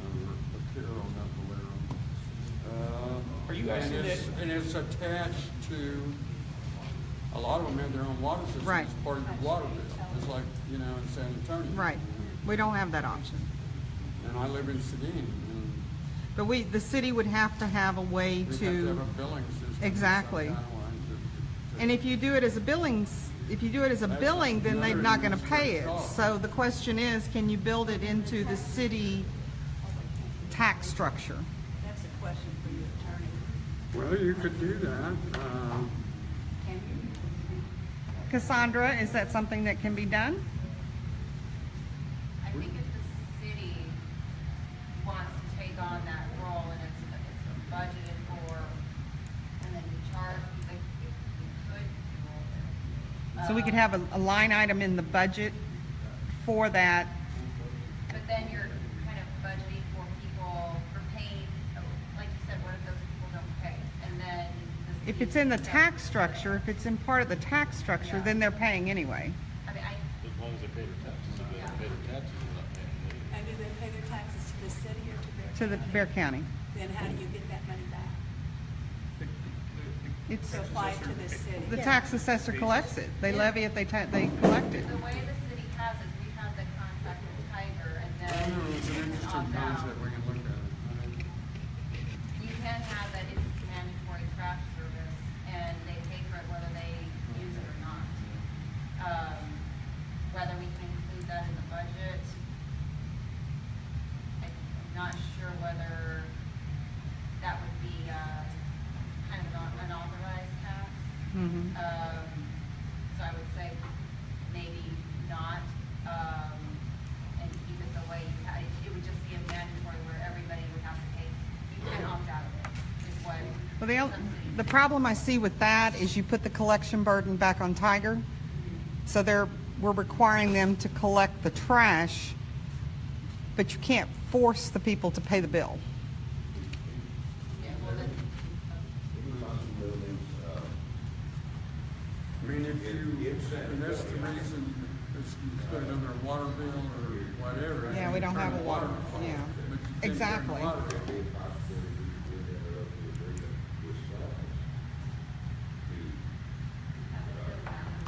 Speaker 1: Or Vaquero, not Valero.
Speaker 4: Are you asking
Speaker 1: And it's attached to, a lot of them have their own water system.
Speaker 2: Right.
Speaker 1: It's part of your water bill. It's like, in San Antonio.
Speaker 2: Right. We don't have that option.
Speaker 1: And I live in Seguin, and
Speaker 2: But the city would have to have a way
Speaker 1: we have to
Speaker 2: to,
Speaker 1: have a billing system. of
Speaker 2: Exactly.
Speaker 1: some kind of line to-
Speaker 2: and if you do it as a billing, then they're not gonna pay it. So the question is, can you build it into the city tax structure?
Speaker 6: That's a question for your attorney.
Speaker 1: Well, you could do that.
Speaker 2: Cassandra, is that something that can be done?
Speaker 5: I think if the city wants to take on that role and it's budgeted for, and then you charge, we could do it.
Speaker 2: So we could have a line item in the budget for that.
Speaker 5: But then you're kind of budgeting for people, for paying, like you said, what if those people don't pay? And then the
Speaker 2: If
Speaker 5: city
Speaker 2: it's in the
Speaker 5: does-
Speaker 2: tax structure, if it's in part of the tax structure, then they're paying anyway.
Speaker 5: I mean,
Speaker 11: As long as they pay their taxes, if they don't pay their taxes, they're not paying anything.
Speaker 12: And do they pay their taxes to the city or to their
Speaker 2: To the Bear County.
Speaker 12: Then how do you get that money back?
Speaker 2: It's,
Speaker 12: To apply to the city?
Speaker 2: the tax assessor collects it. They levy it, they collect it.
Speaker 5: The way the city has is we have the contract with Tiger and
Speaker 1: I
Speaker 5: then
Speaker 1: know it's an
Speaker 5: you can
Speaker 1: interesting
Speaker 5: opt out.
Speaker 1: concept, we can look at it.
Speaker 5: You can have that it's mandatory trash service and they pay for it whether they use it or not. Whether we can include that in the budget, I'm not sure whether that would be, kind of an unauthorized tax.
Speaker 2: Mhm.
Speaker 5: So I would say maybe not, and keep it the way you had, it would just be a mandatory where everybody would have to pay. You can opt out of it, is what.
Speaker 2: Well,
Speaker 5: some cities
Speaker 2: the
Speaker 5: do.
Speaker 2: problem I see with that is you put the collection burden back on Tiger. So we're requiring them to collect the trash, but you can't force the people to pay the bill.
Speaker 5: Yeah, well, then,
Speaker 1: I mean, if you, and that's the reason, it's, you put it on their water bill or whatever.
Speaker 2: Yeah, we don't have a water, yeah.
Speaker 1: But you can't
Speaker 2: Exactly.
Speaker 1: take the water.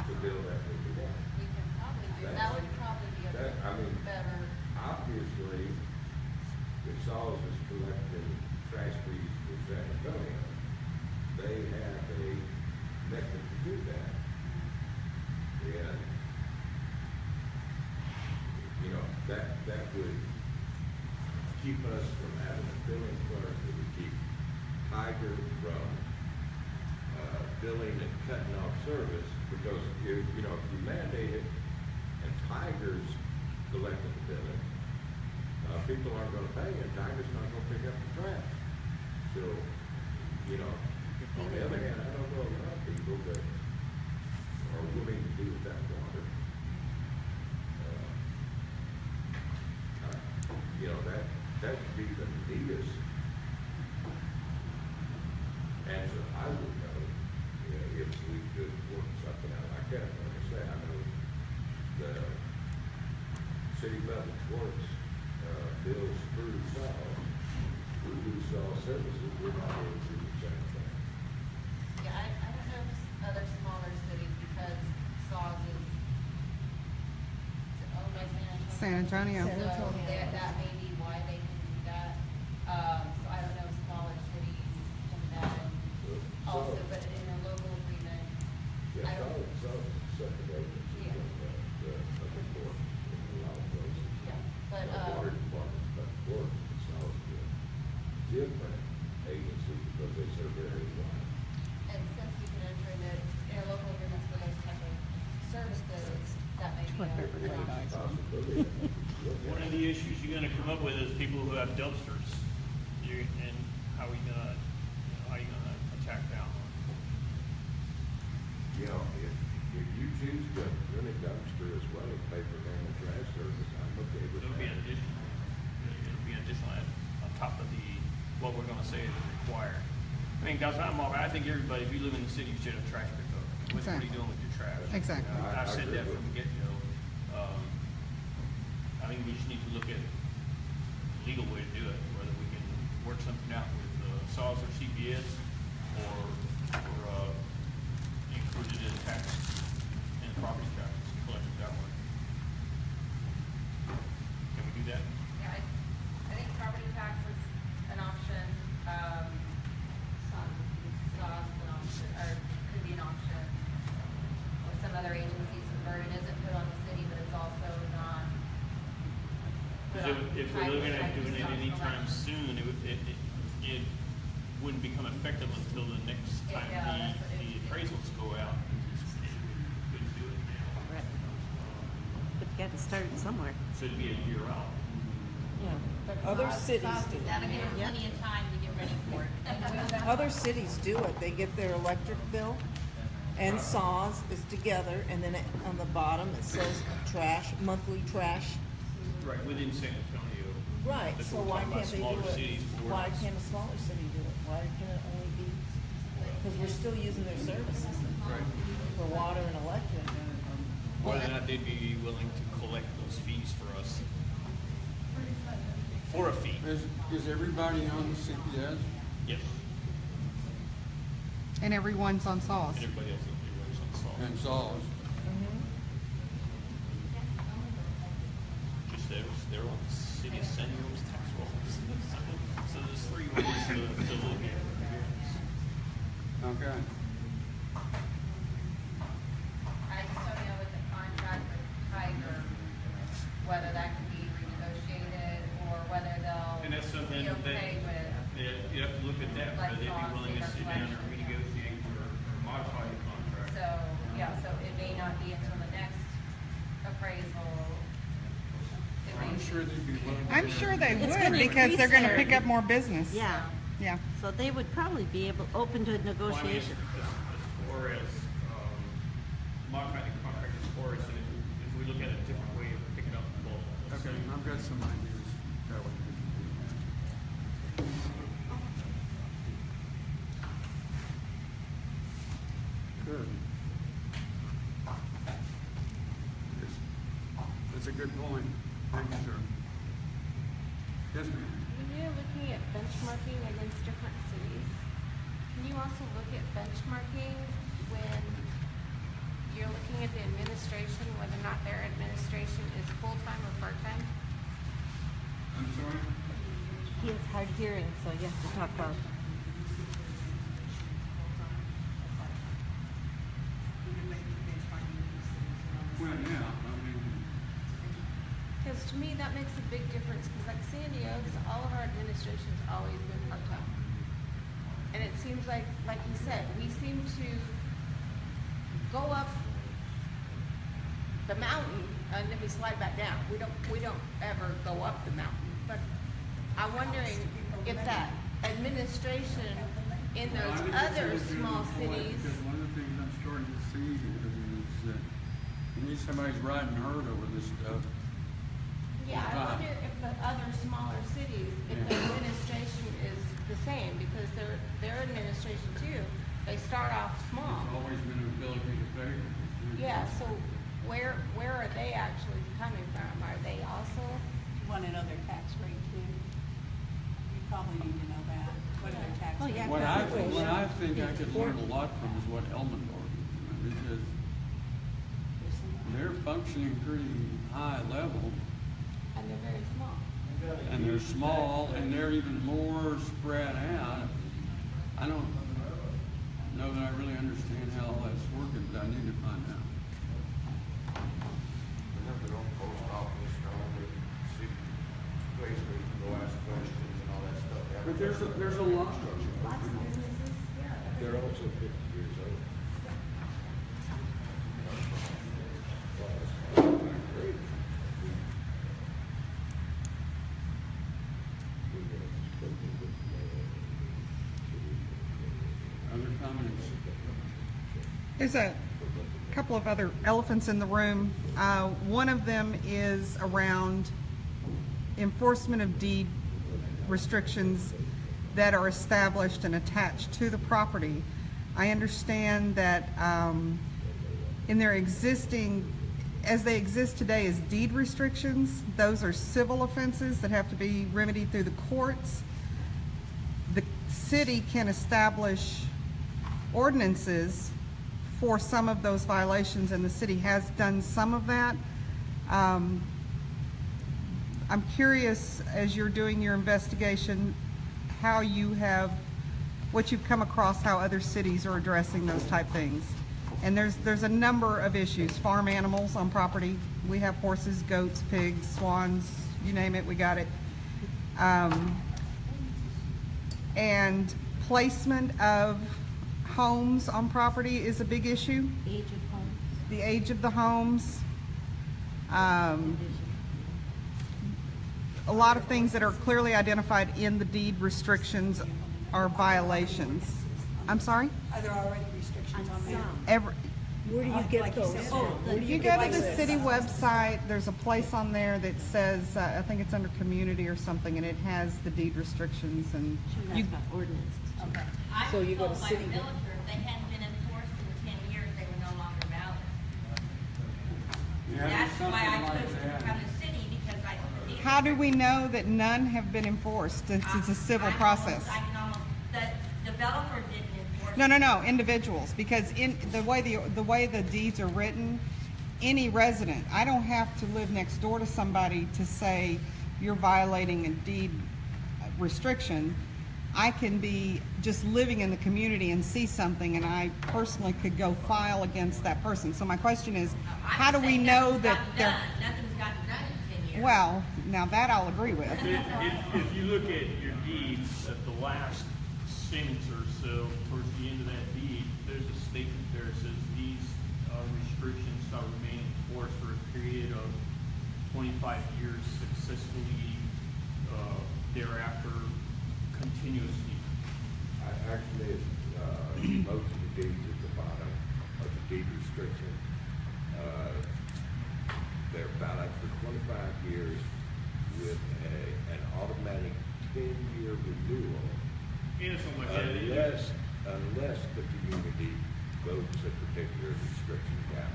Speaker 7: To build that with the water.
Speaker 5: we can probably do, that would probably be a
Speaker 7: I mean,
Speaker 5: better,
Speaker 7: obviously, if Saws is collecting trash fees for San Antonio, they have a method to do that. And, you know, that would keep us from having a billing clerk that would keep Tiger from billing and cutting off service, because if, you know, if you mandate it and Tiger's collecting the billing, people aren't gonna pay and Tiger's not gonna pick up the trash. So, you know, on the other hand, I don't know a lot of people that are willing to do without water. You know, that would be the neatest answer I would know, you know, if we could work something out like that. Like I say, I know the city public works, bills through Saws. We do Saw services, we're not able to do the same thing.
Speaker 5: yeah, I don't know if other smaller cities, because Saws is owned by San Antonio.
Speaker 2: San Antonio.
Speaker 6: San Antonio.
Speaker 5: That may be why they can do that. So I don't know if smaller cities can then also, but in a local agreement,
Speaker 7: Yeah,
Speaker 5: I don't,
Speaker 7: Saws is second agency
Speaker 5: Yeah.
Speaker 7: of the court in a lot of places.
Speaker 5: yeah, but,
Speaker 7: The water department, but work, it's not a different agency because they serve very wide.
Speaker 5: and since we can enter into interlocal agreements for those type of services, that may be an option.
Speaker 7: Possibility.
Speaker 4: One of the issues you're gonna come up with is people who have dumpsters. And how are you gonna, how are you gonna attack that one?
Speaker 7: You know, if you choose to rent a dumpster as well as pay for van and trash service, I'm okay with
Speaker 4: It'll be an
Speaker 7: that.
Speaker 4: additional on top of what we're gonna say is required. I mean, guys, I think everybody, if you live in the city, you should have trash pickup. What are you doing with your trash?
Speaker 2: Exactly.
Speaker 4: I've said that from the get-go. I think we just need to look at a legal way to do it, whether we can work something out with Saws or CPS, or include it in tax, in property taxes, collect it that way. Can we do that?
Speaker 5: Yeah, I think property tax is an option, SAWS is an option, or could be an option. With some other agencies, the burden isn't put on the city, but it's also not. put on
Speaker 4: If we're
Speaker 5: Tiger,
Speaker 4: looking at
Speaker 5: Tiger's
Speaker 4: doing it
Speaker 5: not
Speaker 4: anytime
Speaker 5: collected.
Speaker 4: soon, it wouldn't become effective until the next time
Speaker 5: Yeah, that's what it
Speaker 4: the
Speaker 5: would be.
Speaker 4: appraisals go out. We couldn't do it now.
Speaker 3: Right. But you got to start it somewhere.
Speaker 4: So it'd be a year out.
Speaker 6: Yeah.
Speaker 5: But
Speaker 6: Other
Speaker 5: SAWS
Speaker 6: cities do.
Speaker 5: That'll give them plenty of time to get ready for it.
Speaker 6: Other cities do it. They get their electric bill and Saws is together, and then on the bottom it says trash, monthly trash.
Speaker 4: Right, within San Antonio.
Speaker 6: Right,
Speaker 4: If
Speaker 6: so
Speaker 4: we're
Speaker 6: why
Speaker 4: talking about
Speaker 6: can't they
Speaker 4: smaller
Speaker 6: do it?
Speaker 4: cities, but we're
Speaker 6: Why
Speaker 4: not-
Speaker 6: can't a smaller city do it? Why can it only be, because we're still using their services
Speaker 4: Right.
Speaker 6: for water and electric.
Speaker 4: Whether or not they'd be willing to collect those fees for us. For a fee.
Speaker 1: Is everybody on the CPS?
Speaker 4: Yes.
Speaker 2: And everyone's on SAWS.
Speaker 4: And everybody else works on salt.
Speaker 1: And SAWS?
Speaker 4: Just they're on the city of San Diego's tax rolls. So there's three ways to look at it.
Speaker 1: Okay.
Speaker 5: I just don't know with the contract with Tiger, whether that can be renegotiated or whether they'll
Speaker 4: And that's something
Speaker 5: be
Speaker 4: that,
Speaker 5: okay with.
Speaker 4: you have to look at that, whether they'd be willing to sit down and renegotiate or modify the contract.
Speaker 5: So, yeah, so it may not be until the next appraisal. It may
Speaker 1: I'm sure they'd be willing.
Speaker 2: I'm sure they
Speaker 3: It's
Speaker 2: would
Speaker 3: gonna
Speaker 2: because they're
Speaker 3: increase
Speaker 2: gonna
Speaker 3: their-
Speaker 2: pick up more business.
Speaker 3: Yeah,
Speaker 2: Yeah.
Speaker 3: so they would probably be open to
Speaker 4: Well, I mean,
Speaker 3: negotiation.
Speaker 4: as far as modifying the contract, as far as if we look at a different way of picking up the ball.
Speaker 1: Okay, I've got some ideas that way we can do that. Good. That's a good point. Thank you, sir. Yes, ma'am.
Speaker 9: When you're looking at benchmarking against different cities, can you also look at benchmarking when you're looking at the administration, whether or not their administration is full-time or part-time?
Speaker 1: I'm sorry?
Speaker 3: He has hard hearing, so you have to talk loud.
Speaker 1: Well, yeah, I mean,
Speaker 9: Because to me, that makes a big difference, because like San Diego's, all of our administration's always been part-time. And it seems like you said, we seem to go up the mountain and then we slide back down. We don't ever go up the mountain. But I'm wondering if that administration in
Speaker 1: well, I
Speaker 9: those
Speaker 1: think it's
Speaker 9: other
Speaker 1: a good
Speaker 9: small
Speaker 1: point,
Speaker 9: cities.
Speaker 1: because one of the things I'm starting to see here is that you need somebody's riding herd over this stuff.
Speaker 9: Yeah, I wonder if the other smaller cities, if the administration is the same, because their administration too, they start off small.
Speaker 1: There's always been an ability to pay.
Speaker 9: Yeah, so where are they actually coming from? Are they also?
Speaker 12: You want to know their tax rate too? You probably need to know that. What are their tax
Speaker 3: Oh,
Speaker 12: rates?
Speaker 3: yeah.
Speaker 1: What I think I could learn a lot from is what Elmendorf is, because they're functioning pretty high level,
Speaker 9: And they're very small.
Speaker 1: and they're small, and they're even more spread out. I don't know that I really understand how all that's working, but I need to find out.
Speaker 7: We have their own post office, their own city place where you can go ask questions and all that stuff. They have
Speaker 1: But there's a lot.
Speaker 7: They're also 50 years old.
Speaker 1: Other comments?
Speaker 2: There's a couple of other elephants in the room. One of them is around enforcement of deed restrictions that are established and attached to the property. I understand that in their existing, as they exist today as deed restrictions, those are civil offenses that have to be remedied through the courts. The city can establish ordinances for some of those violations, and the city has done some of that. I'm curious, as you're doing your investigation, how you have, what you've come across, how other cities are addressing those type things. And there's a number of issues. Farm animals on property. We have horses, goats, pigs, swans, you name it, we got it. And placement of homes on property is a big issue.
Speaker 3: Age of home.
Speaker 2: The age of the homes. A lot of things that are clearly identified in the deed restrictions are violations. I'm sorry?
Speaker 12: Are there already restrictions on that?
Speaker 3: Where do you
Speaker 12: Like
Speaker 3: get
Speaker 12: you
Speaker 3: those?
Speaker 12: said.
Speaker 3: Where do
Speaker 2: If you
Speaker 3: you
Speaker 2: go
Speaker 3: get
Speaker 2: to the
Speaker 3: those?
Speaker 2: city website, there's a place on there that says, I think it's under community or something, and it has the deed restrictions, and
Speaker 3: She
Speaker 2: you,
Speaker 3: has got ordinances.
Speaker 12: Okay.
Speaker 5: I
Speaker 3: So
Speaker 5: was
Speaker 3: you go to
Speaker 5: told by
Speaker 3: city-
Speaker 5: the villager, if they hadn't been enforced in 10 years, they were no longer valid.
Speaker 1: Yeah,
Speaker 5: That's
Speaker 1: something
Speaker 5: why I
Speaker 1: like
Speaker 5: pushed
Speaker 1: that.
Speaker 5: from the city, because the
Speaker 2: How do we know that none have been enforced since it's a civil process?
Speaker 13: I can almost, the developer didn't enforce.
Speaker 2: No, individuals, because in the way the deeds are written, any resident, I don't have to live next door to somebody to say you're violating a deed restriction. I can be just living in the community and see something, and I personally could go file against that person. So my question is, how do we know that they're...
Speaker 13: Nothing's gotten done in 10 years.
Speaker 2: Well, now that I'll agree with.
Speaker 4: If you look at your deeds, at the last sentence or so, towards the end of that deed, there's a statement there that says these restrictions shall remain in force for a period of 25 years successfully thereafter continuously.
Speaker 7: Actually, most of the deeds at the bottom of the deed restriction, they're valid for 25 years with an automatic 10-year renewal.
Speaker 4: Yeah, so much
Speaker 7: Unless the community votes a particular restriction down.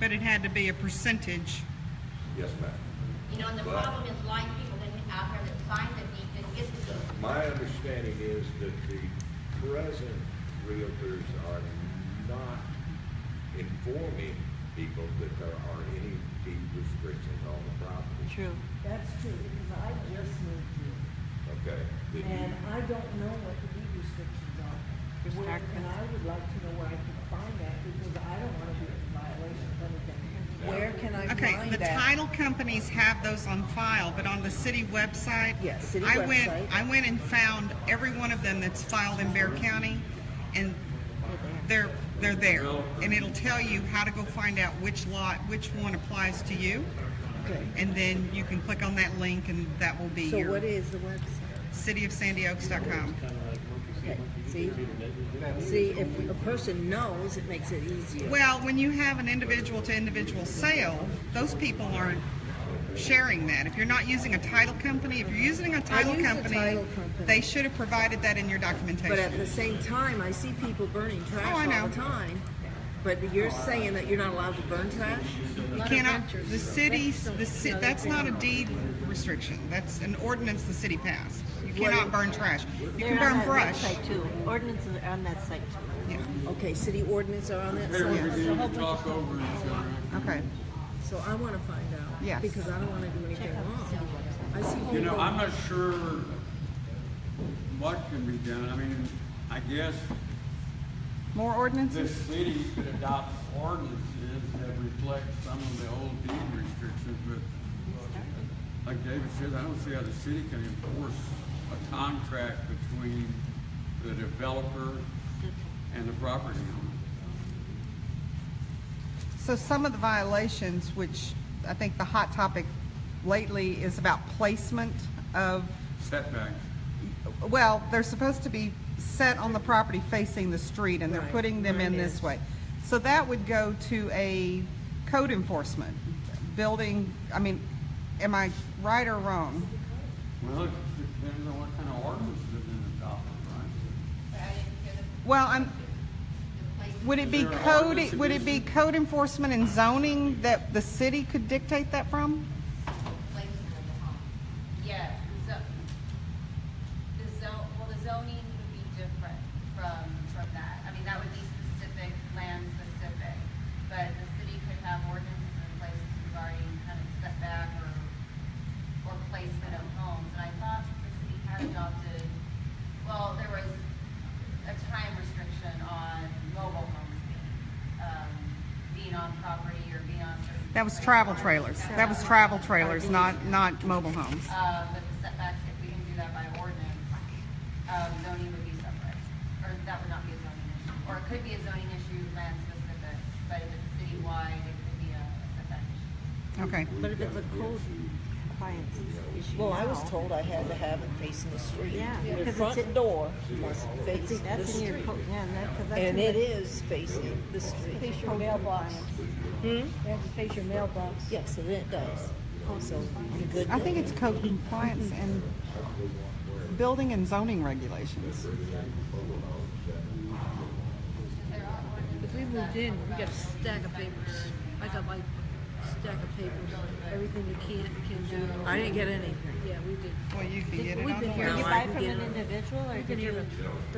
Speaker 2: But it had to be a percentage.
Speaker 7: Yes, ma'am.
Speaker 13: You know, and the problem is a lot of people out there that signed the deed didn't get the deed.
Speaker 7: My understanding is that the present realtors are not informing people that there are any deed restrictions on the property.
Speaker 6: True. That's true, because I just moved here,
Speaker 7: Okay.
Speaker 6: and I don't know what the deed restrictions are. And I would like to know where I can find that, because I don't want to be in violation of anything. Where can I
Speaker 2: Okay,
Speaker 6: find
Speaker 2: the
Speaker 6: that?
Speaker 2: title companies have those on file, but on the city website,
Speaker 6: Yeah, city
Speaker 2: I
Speaker 6: website.
Speaker 2: went and found every one of them that's filed in Bear County, and they're there, and it'll tell you how to go find out which one applies to you,
Speaker 6: Okay.
Speaker 2: and then you can click on that link, and that will be
Speaker 6: So
Speaker 2: your
Speaker 6: what is the website?
Speaker 2: cityofsandyoaks.com.
Speaker 6: Okay, see, if a person knows, it makes it easier.
Speaker 2: Well, when you have an individual to individual sale, those people aren't sharing that. If you're not using a title company, if you're using a title
Speaker 6: use a
Speaker 2: company,
Speaker 6: title company.
Speaker 2: they should have provided that in your
Speaker 6: But at
Speaker 2: documentation.
Speaker 6: the same time, I see people burning
Speaker 2: Oh, I
Speaker 6: trash
Speaker 2: know.
Speaker 6: all the time. But you're saying that you're not allowed to burn trash?
Speaker 2: You cannot, that's not a deed restriction. That's an ordinance the city passed. You cannot burn trash. You can burn brush.
Speaker 3: Too. Ordinances are on that site too.
Speaker 2: Yeah.
Speaker 6: Okay, city ordinance are on that
Speaker 1: Here we
Speaker 6: site?
Speaker 1: begin to talk over each other.
Speaker 2: Okay.
Speaker 6: So I want to find out.
Speaker 2: Yes.
Speaker 6: Because I don't want to do anything wrong. I see people.
Speaker 1: You know, I'm not sure what can be done. I mean, I guess
Speaker 2: More
Speaker 1: this
Speaker 2: ordinances?
Speaker 1: city could adopt ordinances that reflect some of the old deed restrictions, but like David says, I don't see how the city can enforce a contract between the developer and the property owner.
Speaker 2: So some of the violations, which I think the hot topic lately is about placement of,
Speaker 1: Setbacks.
Speaker 2: well, they're supposed to be set on the property facing the street, and they're
Speaker 6: Right,
Speaker 2: putting them in
Speaker 6: mine
Speaker 2: this
Speaker 6: is.
Speaker 2: way. So that would go to a code enforcement building. I mean, am I right or wrong?
Speaker 1: Well, it depends on what kind of ordinances have been adopted, right?
Speaker 5: But I didn't hear the
Speaker 2: Well,
Speaker 5: placement.
Speaker 2: would it be
Speaker 1: Is there an
Speaker 2: code,
Speaker 1: ordinance
Speaker 2: would it be code enforcement and zoning that the city could dictate that from?
Speaker 5: Placement of the home. Yes, the zoning would be different from that. I mean, that would be specific, land specific, but the city could have ordinances in place regarding kind of setback or placement of homes. And I thought the city had adopted, well, there was a time restriction on mobile homes being on property or being on certain.
Speaker 2: That was travel trailers. That was travel trailers, not mobile homes.
Speaker 5: But the setbacks, if we can do that by ordinance, zoning would be separate. Or that would not be a zoning issue. Or it could be a zoning issue, land specific, but if it's citywide, it could be a setback issue.
Speaker 2: Okay.
Speaker 3: But if it's a code compliance issue.
Speaker 6: Well, I was
Speaker 3: now-
Speaker 6: told I had to have it facing the street.
Speaker 3: Yeah,
Speaker 6: The
Speaker 3: because
Speaker 6: front
Speaker 3: it's-
Speaker 6: door must face
Speaker 3: See,
Speaker 6: the
Speaker 3: that's in your
Speaker 6: street.
Speaker 3: code, yeah, and that, cause that's
Speaker 6: And
Speaker 3: in
Speaker 6: it
Speaker 3: the
Speaker 6: is facing the street.
Speaker 12: Face your mailbox. You have to face your mailbox.
Speaker 6: Yes, and it does. So you're good.
Speaker 2: I think it's code compliance and building and zoning regulations.
Speaker 12: If we moved in, we got a stack of papers. I got like
Speaker 3: stack of papers, everything you can do.
Speaker 6: I didn't get anything.
Speaker 3: Yeah, we did.
Speaker 2: Well, you can get it
Speaker 3: We've
Speaker 2: on
Speaker 3: been
Speaker 2: the
Speaker 3: here.
Speaker 6: Now
Speaker 12: Did you
Speaker 6: I
Speaker 12: buy
Speaker 6: can
Speaker 12: from
Speaker 6: get
Speaker 12: an
Speaker 6: it.
Speaker 12: individual, or
Speaker 3: We've
Speaker 12: did
Speaker 3: been
Speaker 12: you,
Speaker 3: here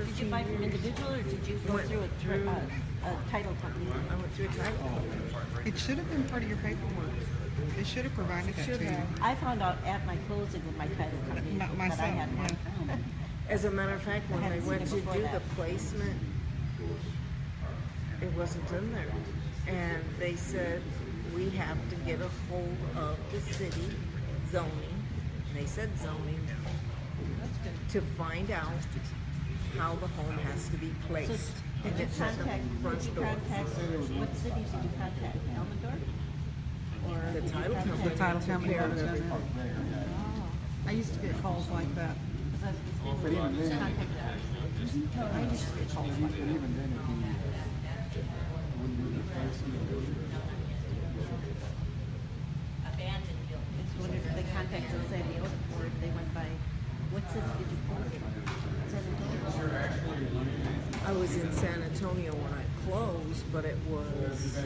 Speaker 12: did you buy from an individual, or did you go
Speaker 6: Went
Speaker 12: through
Speaker 6: through-
Speaker 12: a title company?
Speaker 6: I went through a title.
Speaker 2: It should have been part of your paperwork. They should have provided that to you.
Speaker 12: I found out at my closing with my title company that I
Speaker 2: Myself,
Speaker 12: had one.
Speaker 2: yeah.
Speaker 6: As a matter of fact, when
Speaker 12: I
Speaker 6: they
Speaker 12: hadn't
Speaker 6: went to
Speaker 12: seen it
Speaker 6: do
Speaker 12: before
Speaker 6: the
Speaker 12: that.
Speaker 6: placement, it wasn't in there. And they said, we have to get a hold of the city zoning, and they said zoning, to find out how the home has to be
Speaker 12: So
Speaker 6: placed.
Speaker 12: did
Speaker 6: And
Speaker 12: you
Speaker 6: it's at the
Speaker 12: contact,
Speaker 6: front
Speaker 12: did you
Speaker 6: door.
Speaker 12: contact, what cities did you contact, Elmendorf? Or
Speaker 6: The
Speaker 12: did you
Speaker 6: title
Speaker 12: contact-
Speaker 6: company.
Speaker 2: The title company.
Speaker 6: Care of
Speaker 2: does
Speaker 6: everything.
Speaker 12: Oh,
Speaker 2: I used to get calls like that.
Speaker 12: 'cause I was gonna say, well, just contact us.
Speaker 2: I used to get calls like that.
Speaker 13: Abandoned buildings.
Speaker 12: It's wondered if they contacted San Diego or if they went by, what city did you close it? San Antonio?
Speaker 6: I was in San Antonio when I closed, but it was,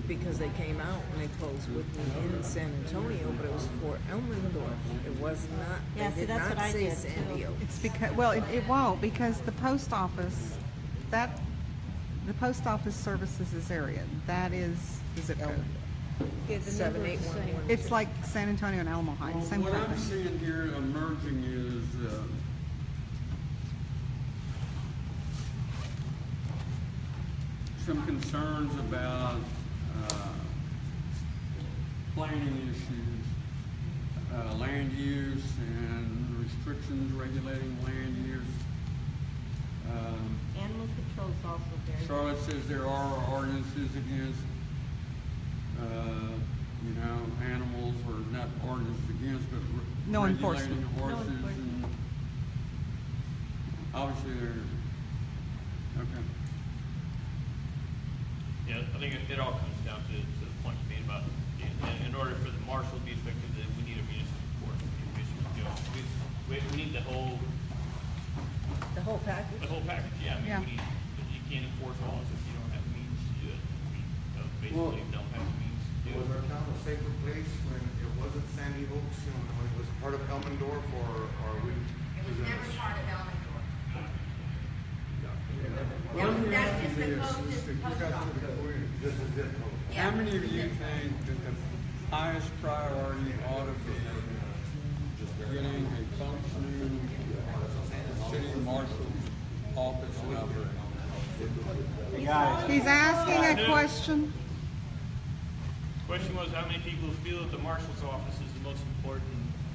Speaker 6: because they came out and they closed with me in San Antonio, but it was for Elmendorf. It was not,
Speaker 12: Yeah,
Speaker 6: they
Speaker 12: see,
Speaker 6: did
Speaker 12: that's
Speaker 6: not
Speaker 12: what I
Speaker 6: say
Speaker 12: did,
Speaker 6: San
Speaker 12: too.
Speaker 6: Diego.
Speaker 2: It's because, well, it won't, because the post office, the post office services this area. That is the zip code.
Speaker 3: Yeah, the number is the same.
Speaker 6: 78112.
Speaker 2: It's like San Antonio and Alamo Heights,
Speaker 1: Well,
Speaker 2: same
Speaker 1: what
Speaker 2: kind of
Speaker 1: I'm
Speaker 2: thing.
Speaker 1: seeing here emerging is, some concerns about, planning issues, land use and restrictions regulating land use.
Speaker 12: Animal control is also very.
Speaker 1: Charlotte says there are ordinances against, animals, or not ordinances against, but
Speaker 2: No
Speaker 1: regulating
Speaker 2: enforcement.
Speaker 1: horses
Speaker 12: No enforcement.
Speaker 1: and obviously they're, okay.
Speaker 4: Yeah, I think it all comes down to the point being about, in order for the marshal to be effective, that we need a municipal court. We need the whole
Speaker 6: package.
Speaker 4: yeah. I
Speaker 2: Yeah.
Speaker 4: mean, you can't enforce laws if you don't have the means to do it. Basically,
Speaker 1: Well-
Speaker 4: don't have the means to do
Speaker 14: Was
Speaker 4: it.
Speaker 14: our town a safer place when it wasn't Sandy Hooks, when it was part of Elmendorf, or we?
Speaker 13: It was never part of Elmendorf.
Speaker 1: Well,
Speaker 13: That's just the
Speaker 1: yes,
Speaker 13: closest
Speaker 1: you
Speaker 13: post
Speaker 1: got to
Speaker 13: office.
Speaker 1: the point.
Speaker 14: This is zip code.
Speaker 13: Yeah.
Speaker 1: How many of you think that the highest priority ought to be getting a functioning city marshal's office in Albuquerque?
Speaker 2: He's asking a question.
Speaker 4: Question was, how many people feel that the marshal's office is the most important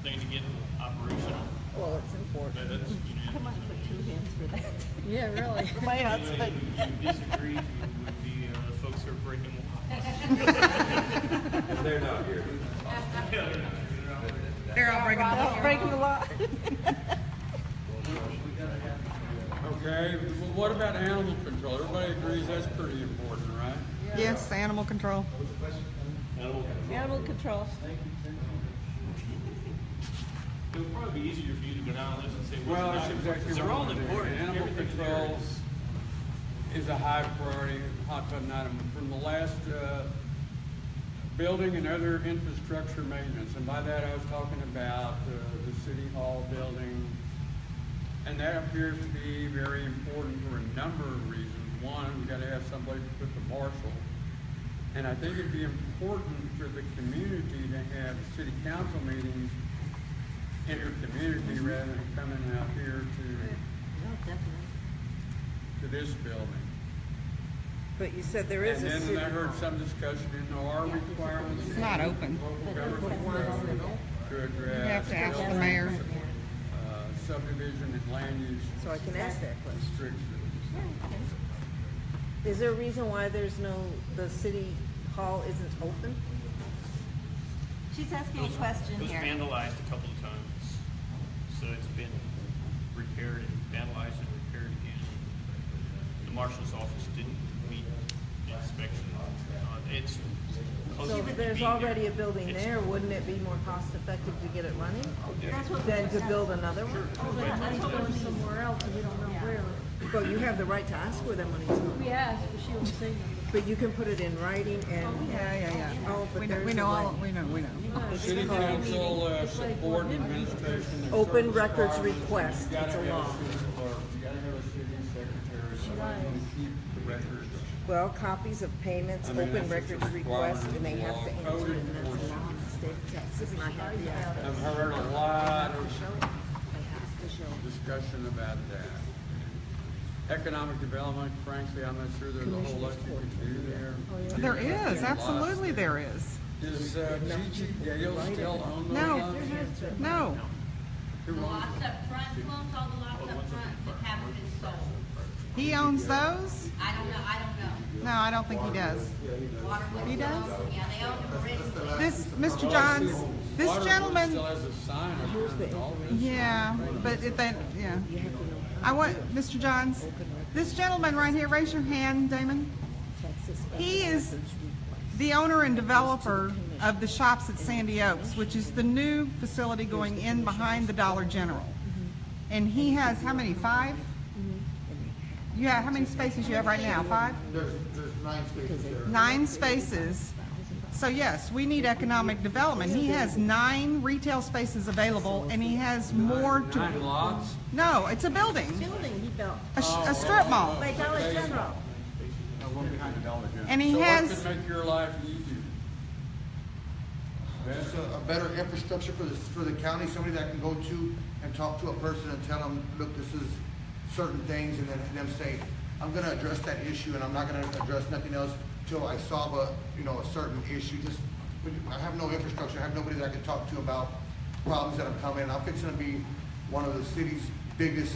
Speaker 4: thing to get operational?
Speaker 6: Well, it's important.
Speaker 4: That's unanimous.
Speaker 12: Come on, put two hands for that.
Speaker 3: Yeah, really.
Speaker 12: My
Speaker 4: You
Speaker 12: husband.
Speaker 4: disagree, you would be folks who are breaking laws.
Speaker 7: And they're not here.
Speaker 2: They're all breaking the law.
Speaker 12: Breaking the law.
Speaker 1: Okay, well, what about animal control? Everybody agrees that's pretty important, right?
Speaker 2: Yes, animal control.
Speaker 12: Animal control.
Speaker 4: It would probably be easier for you to go down the list and say,
Speaker 1: Well,
Speaker 4: what's
Speaker 1: that's
Speaker 4: not
Speaker 1: exactly
Speaker 4: important. They're
Speaker 1: what
Speaker 4: all
Speaker 1: I'm doing.
Speaker 4: important.
Speaker 1: Animal
Speaker 4: Everything's
Speaker 1: control
Speaker 4: there.
Speaker 1: is a high priority hot button item from the last, building and other infrastructure maintenance. And by that, I was talking about the city hall building. And that appears to be very important for a number of reasons. One, we gotta have somebody to put the marshal. And I think it'd be important for the community to have city council meetings in your community rather than coming out here
Speaker 12: No, definitely.
Speaker 1: to this building.
Speaker 6: But you said there is
Speaker 1: And
Speaker 6: a
Speaker 1: then
Speaker 6: city
Speaker 1: I heard
Speaker 6: hall.
Speaker 1: some discussion in our requirements.
Speaker 2: It's not open.
Speaker 1: Local government to address.
Speaker 2: You have to ask the mayor.
Speaker 1: Subdivision and land use
Speaker 6: So I can ask that question.
Speaker 1: restrictions.
Speaker 6: Is there a reason why the city hall isn't open?
Speaker 12: She's asking a question
Speaker 4: It was
Speaker 12: here.
Speaker 4: vandalized a couple of times, so it's been repaired and vandalized and repaired again. The marshal's office didn't meet the inspection. It's close
Speaker 6: So
Speaker 4: to
Speaker 6: if there's
Speaker 4: being
Speaker 6: already a building
Speaker 4: It's-
Speaker 6: there, wouldn't it be more cost effective to get it running
Speaker 12: That's what
Speaker 6: than to build another one?
Speaker 3: Oh, but money's going somewhere else and we don't know where.
Speaker 6: But you have the right to ask where that money's going.
Speaker 3: We asked, but she won't say nothing.
Speaker 6: But you can put it in writing and.
Speaker 2: Yeah.
Speaker 6: Oh, but
Speaker 2: We know,
Speaker 6: there's
Speaker 2: we
Speaker 6: a
Speaker 2: know all,
Speaker 6: writing.
Speaker 2: we know, we know.
Speaker 1: City council, support and administration. There's
Speaker 6: Open
Speaker 1: certain
Speaker 6: records
Speaker 1: requirements.
Speaker 6: request,
Speaker 1: You gotta
Speaker 6: it's a
Speaker 1: have
Speaker 6: law.
Speaker 1: city clerk, you gotta have a city secretary, somebody who can keep the records.
Speaker 6: Well, copies of payments,
Speaker 1: I mean,
Speaker 6: open
Speaker 1: that's just
Speaker 6: records
Speaker 1: a
Speaker 6: request,
Speaker 1: requirement
Speaker 6: and they
Speaker 1: of
Speaker 6: have
Speaker 1: law.
Speaker 6: to enter
Speaker 1: Code
Speaker 6: it, and that's a
Speaker 1: enforcement.
Speaker 6: law in the state of Texas, and I have the address.
Speaker 1: I've heard a lot of
Speaker 12: They have to show.
Speaker 1: discussion about that. Economic development, frankly, I'm not sure there's a whole lot you can do there.
Speaker 2: There is, absolutely there is.
Speaker 1: Is Gigi Dale still on those
Speaker 2: No,
Speaker 1: lots?
Speaker 2: no.
Speaker 13: The lots up front, who owns all the lots up front that haven't been sold?
Speaker 2: He owns those?
Speaker 13: I don't know.
Speaker 2: No, I don't think he does.
Speaker 13: Waterwood
Speaker 2: He does?
Speaker 13: still owns- Yeah, they own them originally.
Speaker 2: This, Mr. Johns, this
Speaker 1: Waterwood
Speaker 2: gentleman,
Speaker 1: still has a sign up there and all this.
Speaker 2: yeah, but if they, yeah. I want, Mr. Johns, this gentleman right here, raise your hand, Damon. He is the owner and developer of the Shops at Sandy Oaks, which is the new facility going in behind the Dollar General. And he has, how many, 5? Yeah, how many spaces you have right now, 5?
Speaker 14: There's 9 spaces there.
Speaker 2: 9 spaces. So yes, we need economic development. He has 9 retail spaces available, and he has more to.
Speaker 1: 9 lots?
Speaker 2: No, it's a building,
Speaker 12: Building he built
Speaker 2: a strip mall,
Speaker 12: by Dollar General.
Speaker 1: One behind the Dollar General.
Speaker 2: and he
Speaker 1: So what
Speaker 2: has.
Speaker 1: could make your life easier?
Speaker 14: Just a better infrastructure for the county, somebody that can go to and talk to a person and tell them, look, this is certain things, and then them say, I'm gonna address that issue, and I'm not gonna address nothing else till I solve a certain issue. Just, I have no infrastructure, I have nobody that I can talk to about problems that are coming. I'm fixing to be one of the city's biggest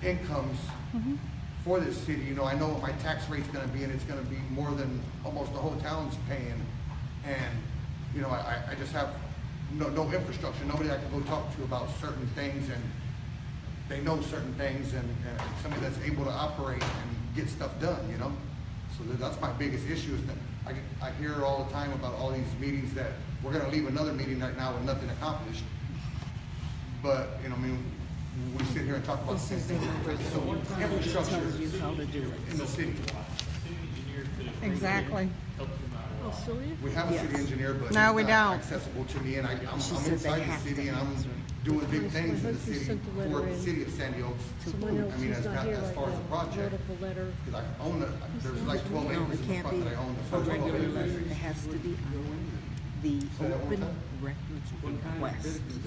Speaker 14: incomes for this city. You know, I know what my tax rate's gonna be, and it's gonna be more than almost the whole town's paying. And, you know, I just have no infrastructure, nobody I can go talk to about certain things, and they know certain things, and somebody that's able to operate and get stuff done, you know? So that's my biggest issue, is that I hear all the time about all these meetings that we're gonna leave another meeting right now with nothing accomplished. But, you know, I mean, we sit here and talk about the same thing. So infrastructure in the city.
Speaker 2: Exactly.
Speaker 12: Oh, Sylvia?
Speaker 14: We have a city engineer, but
Speaker 2: No, we
Speaker 14: he's not
Speaker 2: don't.
Speaker 14: accessible to me, and I'm
Speaker 6: said they
Speaker 14: inside
Speaker 6: have
Speaker 14: the
Speaker 6: to
Speaker 14: city, and I'm
Speaker 6: answer.
Speaker 14: doing big things in the
Speaker 12: Husband
Speaker 14: city
Speaker 12: sent the
Speaker 14: for
Speaker 12: letter
Speaker 14: the
Speaker 12: in.
Speaker 14: city of Sandy Oaks.
Speaker 12: Someone else
Speaker 14: I mean,
Speaker 12: who's
Speaker 14: as
Speaker 12: not here
Speaker 14: as
Speaker 12: right
Speaker 14: far as the
Speaker 12: now
Speaker 14: project,
Speaker 12: wrote up a letter.
Speaker 14: because I own it, there's like 12 acres
Speaker 6: No, it
Speaker 14: in the
Speaker 6: can't
Speaker 14: front
Speaker 6: be
Speaker 14: that I own, the
Speaker 6: a
Speaker 14: first 12
Speaker 6: regular,
Speaker 14: acres.
Speaker 6: it has to be the
Speaker 14: Say that one
Speaker 6: open
Speaker 14: time?
Speaker 6: records
Speaker 1: What kind of
Speaker 6: request.
Speaker 1: business?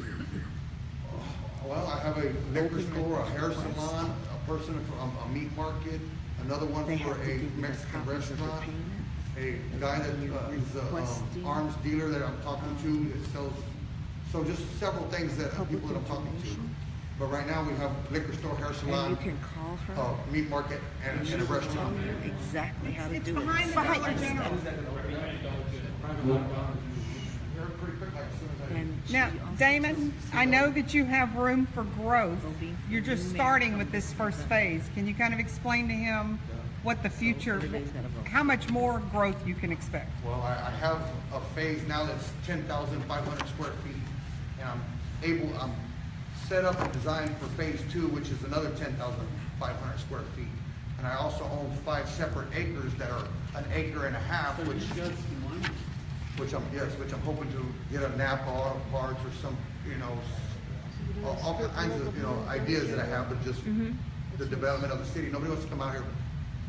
Speaker 14: Well, I have a liquor store, a hair salon, a person from a meat market, another one
Speaker 6: They
Speaker 14: for
Speaker 6: have to
Speaker 14: a
Speaker 6: give you the
Speaker 14: Mexican
Speaker 6: copies of the
Speaker 14: restaurant,
Speaker 6: payment.
Speaker 14: a guy that is a
Speaker 6: Requesting.
Speaker 14: arms dealer that I'm talking to that sells, so just several things that
Speaker 6: Public
Speaker 14: people that I'm talking to.
Speaker 6: information.
Speaker 14: But right now, we have liquor store, hair
Speaker 6: And
Speaker 14: salon,
Speaker 6: you can call her.
Speaker 14: meat market, and a
Speaker 6: Tell
Speaker 14: restaurant.
Speaker 6: you exactly how to
Speaker 2: It's
Speaker 6: do it.
Speaker 2: behind the Dollar General.
Speaker 14: They're pretty quick, like as soon as I.
Speaker 6: And she
Speaker 2: Now,
Speaker 6: also
Speaker 2: Damon,
Speaker 6: tells
Speaker 2: I know that you have room for growth.
Speaker 6: Voting for
Speaker 2: You're just
Speaker 6: new
Speaker 2: starting
Speaker 6: mayor.
Speaker 2: with this first phase. Can you kind of explain to him what the future, how much more growth you can expect?
Speaker 14: Well, I have a phase now that's 10,500 square feet, and I'm set up and designed for phase 2, which is another 10,500 square feet. And I also own 5 separate acres that are an acre and a half, which I'm hoping to get a Napa Auto Parts or some, all kinds of, ideas that I have, but just the development of the city. Nobody wants to come out here,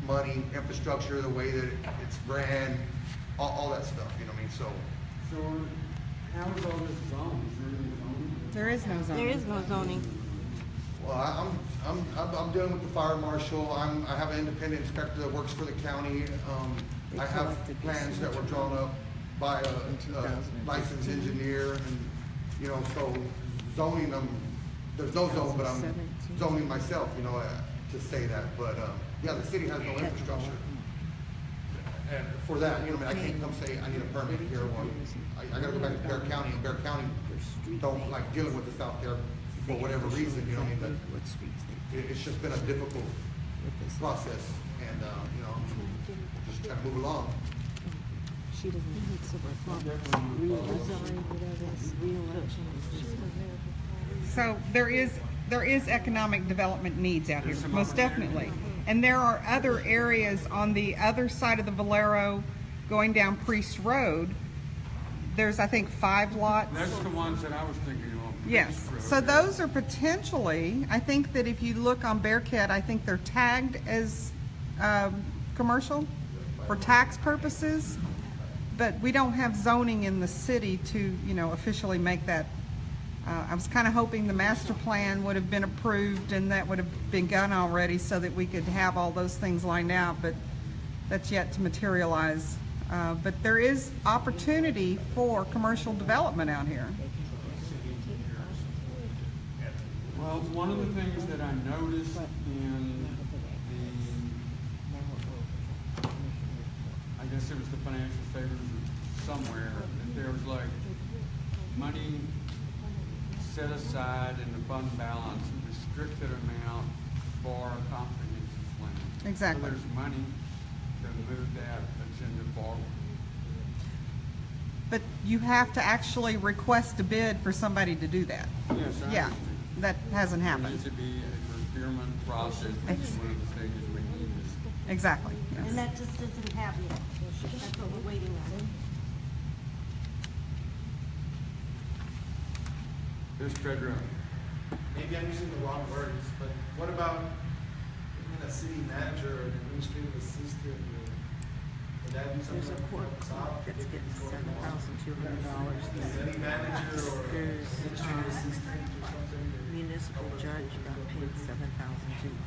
Speaker 14: money, infrastructure, the way that it's ran, all that stuff, you know what I mean? So,
Speaker 1: How is all this zoned? Is there any zoning?
Speaker 2: There is no zoning.
Speaker 12: There is no zoning.
Speaker 14: well, I'm dealing with the fire marshal. I have an independent inspector that works for the county. I have
Speaker 6: collected
Speaker 14: plans that were
Speaker 6: signature
Speaker 14: drawn up by a
Speaker 6: 2015.
Speaker 14: licensed engineer, and, so zoning them, there's no zone, but I'm
Speaker 6: 2017.
Speaker 14: zoning myself, to say that, but, yeah, the city has no infrastructure. And for that, I can't come say, I need a permit here, or I gotta go back to Bear County, and Bear County don't like dealing with us out there for whatever reason, you know what I mean?
Speaker 6: What streets they
Speaker 14: But it's just been a difficult
Speaker 6: with this.
Speaker 14: process, and, just trying to move along.
Speaker 6: She doesn't need to resign, whatever, re-election.
Speaker 2: So there is economic development needs out here, most definitely. And there are other areas on the other side of the Valero going down Priest Road. There's, I think, 5 lots.
Speaker 1: That's the ones that I was thinking of.
Speaker 2: Yes, so those are potentially, I think that if you look on Bearcat, I think they're tagged as commercial for tax purposes, but we don't have zoning in the city to, you know, officially make that. I was kind of hoping the master plan would have been approved and that would have been done already so that we could have all those things lined out, but that's yet to materialize. But there is opportunity for commercial development out here.
Speaker 1: Well, one of the things that I noticed in I guess it was the financial statements somewhere, that there was like money set aside in the fund balance, a restricted amount for a comprehensive plan.
Speaker 2: Exactly.
Speaker 1: So there's money to move that agenda forward.
Speaker 2: But you have to actually request a bid for somebody to do that.
Speaker 1: Yes, I
Speaker 2: Yeah,
Speaker 1: understand.
Speaker 2: that hasn't
Speaker 1: There
Speaker 2: happened.
Speaker 1: needs to be a procurement process, which is one of the stages we need.
Speaker 2: Exactly.
Speaker 12: And
Speaker 2: Yes.
Speaker 12: that just doesn't happen yet. That's what we're waiting on.
Speaker 1: This federal,
Speaker 8: Maybe I'm using the wrong words, but what about even a city manager or an administrative assistant? Would that be something?
Speaker 12: There's a court
Speaker 8: that comes out?
Speaker 12: that's getting $7,200.
Speaker 8: City manager or
Speaker 12: There's,
Speaker 8: administrative assistant or something?
Speaker 12: municipal judge got paid $7,200.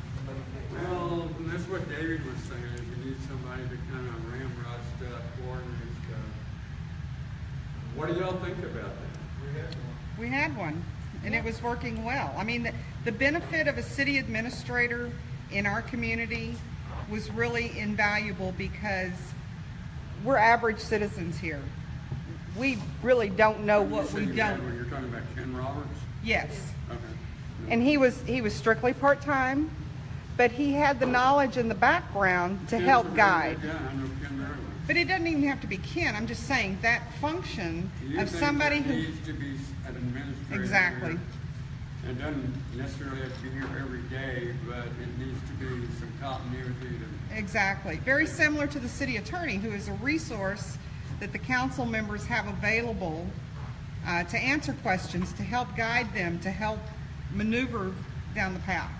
Speaker 1: well, and that's what David was saying, is you need somebody to kind of ramrod stuff, coordinate stuff. What do y'all think about that?
Speaker 2: We had one, and it was working well. I mean, the benefit of a city administrator in our community was really invaluable because we're average citizens here. We really don't know what we
Speaker 1: You said you had
Speaker 2: don't.
Speaker 1: one. You're talking about Ken Roberts?
Speaker 2: Yes.
Speaker 1: Okay.
Speaker 2: And he was strictly part-time, but he had the knowledge and the background to
Speaker 1: Ken's
Speaker 2: help
Speaker 1: a very
Speaker 2: guide.
Speaker 1: good guy. I know Ken very well.
Speaker 2: But it doesn't even have to be Ken. I'm just saying that function
Speaker 1: Do you
Speaker 2: of
Speaker 1: think
Speaker 2: somebody
Speaker 1: there
Speaker 2: who.
Speaker 1: needs to be an administrator?
Speaker 2: Exactly.
Speaker 1: here? It doesn't necessarily have to be here every day, but it needs to be some continuity to.
Speaker 2: Exactly. Very similar to the city attorney, who is a resource that the council members have available to answer questions, to help guide them, to help maneuver down the path.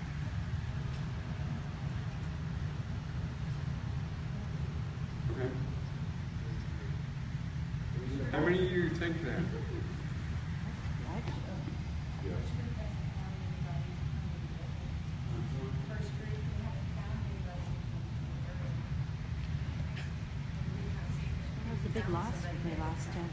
Speaker 1: Okay. How many of you think that?
Speaker 12: That was a big loss when they lost him.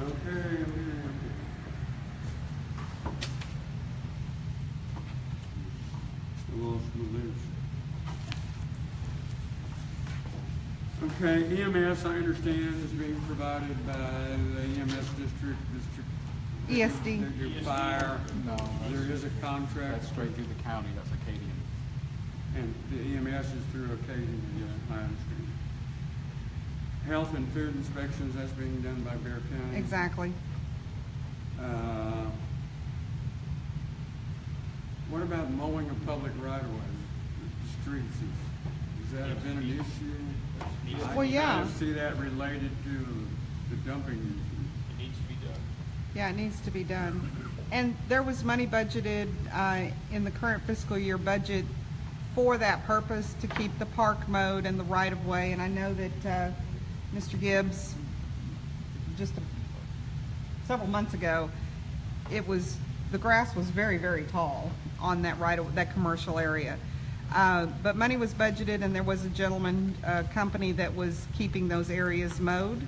Speaker 1: Okay. Who else will lose? Okay, EMS, I understand, is being provided by the EMS district.
Speaker 2: ESD.
Speaker 1: They do fire.
Speaker 10: No,
Speaker 1: There is a contract.
Speaker 10: That's straight through the county, that's Acadian.
Speaker 1: And the EMS is through Acadian, yeah, I understand. Health and food inspections, that's being done by Bear County.
Speaker 2: Exactly.
Speaker 1: What about mowing of public right-of-ways, the streets? Has that been an issue?
Speaker 2: Well, yeah.
Speaker 1: I kind of see that related to the dumping issue.
Speaker 4: It needs to be done.
Speaker 2: Yeah, it needs to be done. And there was money budgeted in the current fiscal year budget for that purpose, to keep the park mowed and the right-of-way. And I know that Mr. Gibbs, just several months ago, the grass was very, very tall on that commercial area. But money was budgeted, and there was a gentleman company that was keeping those areas mowed.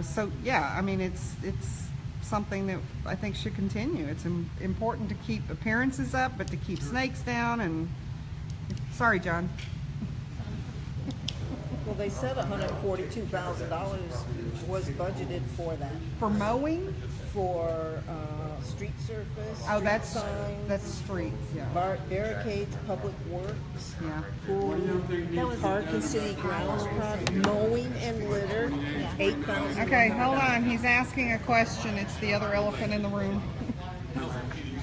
Speaker 2: So yeah, I mean, it's something that I think should continue. It's important to keep appearances up, but to keep snakes down. And sorry, John.
Speaker 6: Well, they said $142,000 was budgeted for that,
Speaker 2: For mowing?
Speaker 6: for, street surface,
Speaker 2: Oh,
Speaker 6: street signs.
Speaker 2: that's streets, yeah.
Speaker 6: Barricades, public works,
Speaker 2: Yeah.
Speaker 6: pool,
Speaker 1: What do you think needs to be
Speaker 6: park
Speaker 1: done
Speaker 6: and city
Speaker 1: about
Speaker 6: grounds,
Speaker 1: the
Speaker 6: project, mowing and litter, 8,000.
Speaker 2: Okay, hold on, he's asking a question, it's the other elephant in the room.
Speaker 4: Health food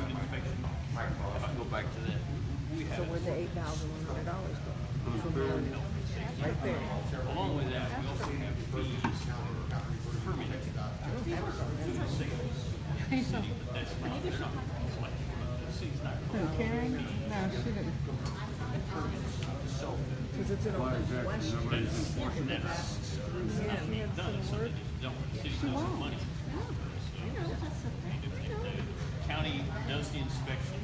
Speaker 4: inspection. If I go back to that, we
Speaker 6: So
Speaker 4: have,
Speaker 6: where'd the $8,100 go?
Speaker 4: right there. Along with that, we also have fees for permitting. Food sales. The city, but that's not, they're not collecting. The city's not
Speaker 2: Who,
Speaker 4: collecting.
Speaker 2: Karen? No, she didn't.
Speaker 6: Because it's an open question.
Speaker 4: That's enforcing that. Nothing being done, so they just don't, the city doesn't have money. If the county does the inspection,